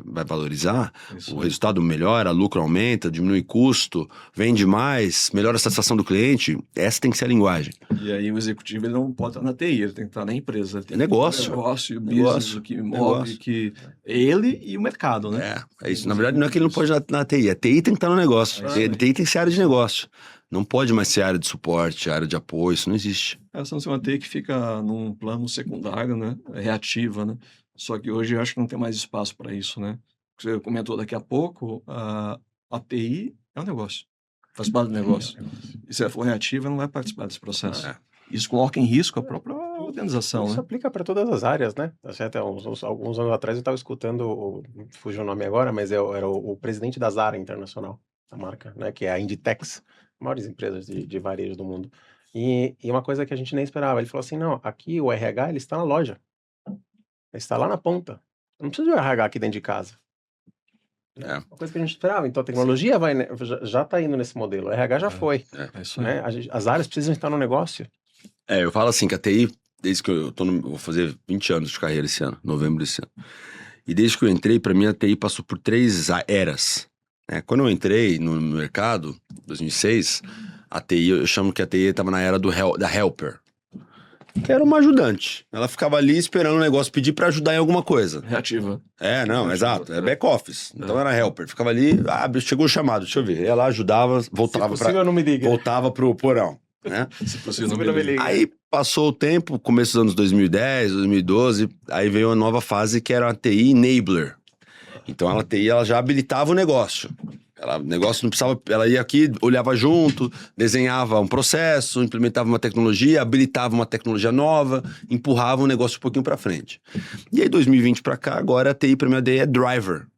vai valorizar, Isso o aí. resultado melhora, lucro aumenta, diminui custo, vende mais, melhora a satisfação do cliente. Essa tem que ser a linguagem. E aí o executivo ele não pode estar na TI, ele tem que estar na empresa. Ele tem Negócio. Que ter negócio, o Negócio. business, o que move, Negócio. que ele e o mercado, né? É isso. Na verdade, não é que ele não pode ir na TI. A TI tem que estar no negócio. É. A TI tem que ser área de negócio. Não pode mais ser área de suporte, área de apoio. Isso não existe. Essa é uma TI que fica num plano secundário, né? Reativa, né? Só que hoje eu acho que não tem mais espaço para isso, né? Você comentou daqui a pouco, a TI é um negócio. Faz parte do negócio. E se ela for reativa, não vai participar desse processo. Isso coloca em risco a própria organização, Isso né? aplica para todas as áreas, né? Até alguns anos atrás eu estava escutando, fugiu o nome agora, mas era o presidente da Zara Internacional, a marca, né? Que é a Inditex, maiores empresas de varejo do mundo. E uma coisa que a gente nem esperava, ele falou assim, não, aqui o RH ele está na loja, ele está lá na ponta. Eu não preciso de um RH aqui dentro de casa. Uma coisa que a gente esperava. Então a tecnologia já está indo nesse modelo, o RH já foi. É isso aí. Né? As áreas precisam estar no negócio. Eu falo assim que a TI, desde que eu vou fazer 20 anos de carreira esse ano, novembro desse ano. E desde que eu entrei, para mim a TI passou por 3 eras. Quando eu entrei no mercado, em 2006, a TI, eu chamo que a TI estava na era da helper. Que era uma ajudante. Ela ficava ali esperando o negócio pedir para ajudar em alguma coisa. Reativa. Exato. É back office. Então era helper. Ficava ali, chegou o chamado, deixa eu ver. Ela ajudava, voltava Se possível, não me diga. voltava pro porão, né? Se possível, não me liga. Aí passou o tempo, começo dos anos 2010, 2012, aí veio uma nova fase que era a TI enabler. Então a TI ela já habilitava o negócio. O negócio não precisava, ela ia aqui, olhava junto, desenhava um processo, implementava uma tecnologia, habilitava uma tecnologia nova, empurrava o negócio um pouquinho para frente. E aí 2020 para cá, agora a TI para mim é driver.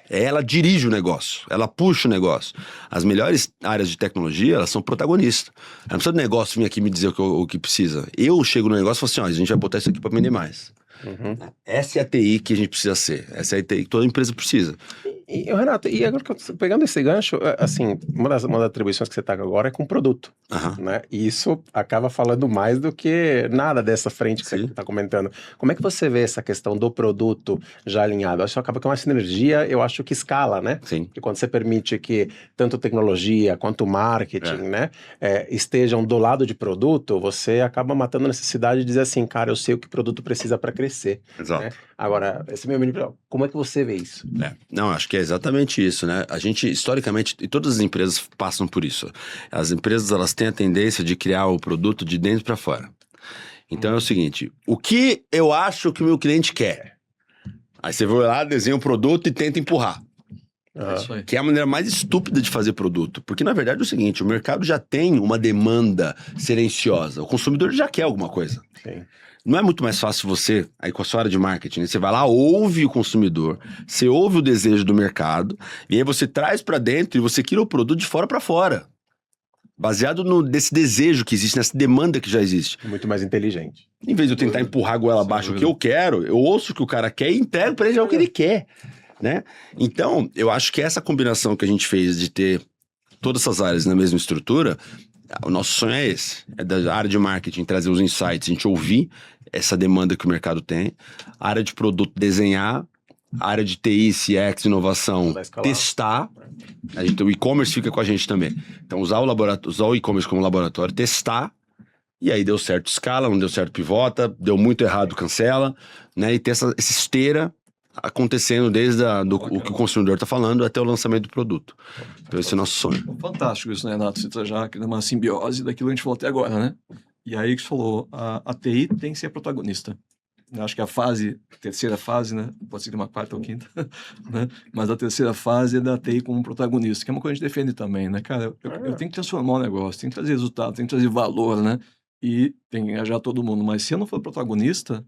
Ela dirige o negócio, ela puxa o negócio. As melhores áreas de tecnologia, elas são protagonistas. Ela não precisa do negócio vir aqui me dizer o que precisa. Eu chego no negócio e falo assim, a gente vai botar isso aqui para vender mais. Uhum. Essa é a TI que a gente precisa ser. Essa é a TI que toda empresa precisa. Renato, e agora pegando esse gancho, assim, uma das atribuições que você está agora é com produto, né? E isso acaba falando mais do que nada dessa frente que você está comentando. Como é que você vê essa questão do produto já alinhado? Acho que acaba que é uma sinergia, eu acho que escala, né? Sim. Que quando você permite que tanto tecnologia quanto marketing, né, estejam do lado de produto, você acaba matando a necessidade de dizer assim, cara, eu sei o que o produto precisa para crescer. Exato. Né? Agora, esse meu menino, como é que você vê isso? Não, acho que é exatamente isso, né? A gente, historicamente, e todas as empresas passam por isso. As empresas, elas têm a tendência de criar o produto de dentro para fora. Então é o seguinte, o que eu acho que o meu cliente quer? Aí você vai lá, desenha um produto e tenta empurrar. Que é a maneira mais estúpida de fazer produto. Porque, na verdade, é o seguinte, o mercado já tem uma demanda silenciosa. O consumidor já quer alguma coisa. Sim. Não é muito mais fácil você, aí com a sua área de marketing, né? Você vai lá, ouve o consumidor, você ouve o desejo do mercado, e aí você traz para dentro e você cria o produto de fora para fora. Baseado nesse desejo que existe, nessa demanda que já existe. Muito mais inteligente. Em vez de eu tentar empurrar a goela abaixo o que eu quero, eu ouço o que o cara quer e entrego para ele o que ele quer. Né? Então, eu acho que essa combinação que a gente fez de ter todas essas áreas na mesma estrutura, o nosso sonho é esse. É da área de marketing trazer os insights, a gente ouvir essa demanda que o mercado tem, a área de produto desenhar, a área de TI, CX, inovação, testar. O e-commerce fica com a gente também. Então, usar o e-commerce como laboratório, testar, e aí deu certo, escala, não deu certo, pivota, deu muito errado, cancela, né? E ter essa esteira acontecendo desde o que o consumidor está falando até o lançamento do produto. Então esse é o nosso sonho. Fantástico isso, né, Renato? Você já criando uma simbiose daquilo que a gente falou até agora, né? E aí que você falou, a TI tem que ser protagonista. Eu acho que a terceira fase, né? Pode ser uma quarta ou quinta, né? Mas a terceira fase é da TI como protagonista, que é uma coisa que a gente defende também, né? Cara, eu tenho que transformar o negócio, tenho que trazer resultado, tenho que trazer valor, né? E tem que engajar todo mundo. Mas se eu não for protagonista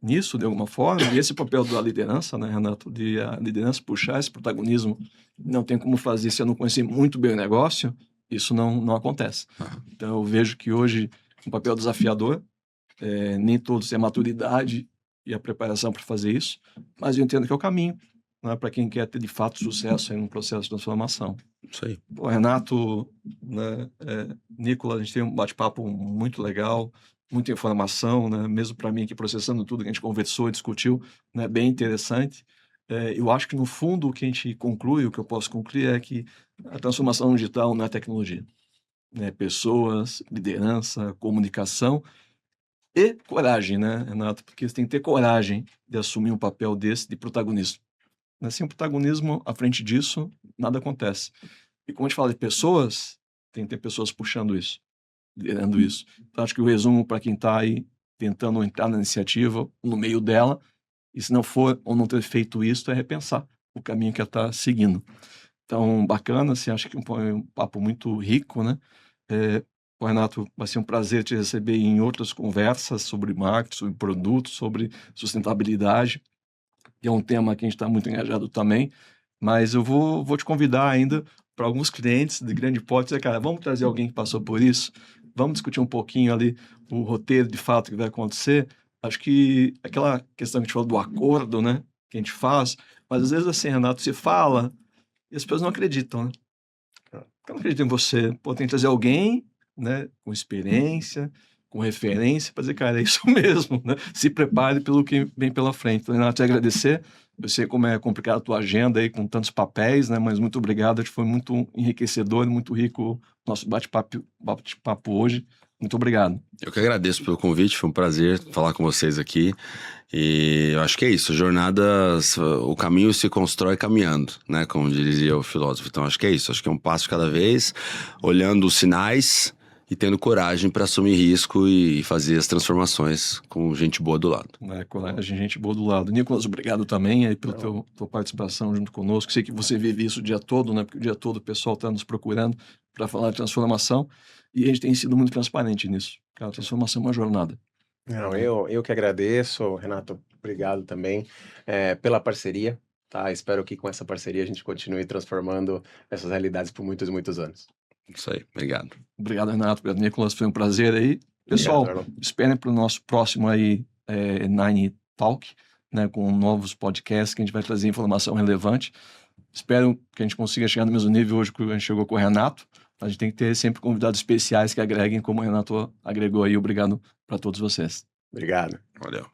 nisso, de alguma forma, e esse papel da liderança, né, Renato? De a liderança puxar esse protagonismo, não tem como fazer se eu não conhecer muito bem o negócio, isso não acontece. Então eu vejo que hoje um papel desafiador, nem todos têm a maturidade e a preparação para fazer isso, mas eu entendo que é o caminho, né, para quem quer ter de fato sucesso em um processo de transformação. Isso aí. Pô, Renato, né, Nicolas, a gente tem um bate-papo muito legal, muita informação, né, mesmo para mim aqui processando tudo que a gente conversou e discutiu, né, bem interessante. Eu acho que no fundo o que a gente conclui, o que eu posso concluir é que a transformação digital não é tecnologia, né, pessoas, liderança, comunicação e coragem, né, Renato? Porque você tem que ter coragem de assumir um papel desse de protagonismo. Sem o protagonismo, à frente disso, nada acontece. E como a gente fala de pessoas, tem que ter pessoas puxando isso, liderando isso. Então, acho que o resumo para quem está aí tentando entrar na iniciativa, no meio dela, e se não for ou não ter feito isso, é repensar o caminho que ela está seguindo. Então, bacana, assim, acho que um papo muito rico, né? Renato, vai ser um prazer te receber em outras conversas sobre marketing, sobre produtos, sobre sustentabilidade, que é um tema que a gente está muito engajado também, mas eu vou te convidar ainda para alguns clientes de grande porte, cara, vamos trazer alguém que passou por isso, vamos discutir um pouquinho ali o roteiro de fato que vai acontecer. Acho que aquela questão que a gente falou do acordo, né, que a gente faz, mas às vezes assim, Renato, você fala e as pessoas não acreditam, né? Eu não acredito em você. Pô, tem que trazer alguém, né, com experiência, com referência, para dizer, cara, é isso mesmo, né? Se prepare pelo que vem pela frente. Então, Renato, te agradecer. Eu sei como é complicada a tua agenda aí, com tantos papéis, né? Mas muito obrigado, acho que foi muito enriquecedor e muito rico o nosso bate-papo hoje. Muito obrigado. Eu que agradeço pelo convite, foi um prazer falar com vocês aqui. E eu acho que é isso, jornadas, o caminho se constrói caminhando, né? Como dizia o filósofo. Então acho que é isso, acho que é um passo de cada vez, olhando os sinais e tendo coragem para assumir risco e fazer as transformações com gente boa do lado. Coragem, gente boa do lado. Nicolas, obrigado também aí pela tua participação junto conosco. Sei que você vive isso o dia todo, né? Porque o dia todo o pessoal está nos procurando para falar de transformação e a gente tem sido muito transparente nisso. Cara, a transformação é uma jornada. Não, eu que agradeço, Renato, obrigado também pela parceria, tá? Espero que com essa parceria a gente continue transformando essas realidades por muitos e muitos anos. Isso aí, obrigado. Obrigado, Renato. Obrigado, Nicolas. Foi um prazer aí. Pessoal, esperem para o nosso próximo aí, Nine Talk, né, com novos podcasts que a gente vai trazer informação relevante. Espero que a gente consiga chegar no mesmo nível hoje que a gente chegou com o Renato. A gente tem que ter sempre convidados especiais que agreguem como o Renato agregou aí. Obrigado para todos vocês. Obrigado. Valeu.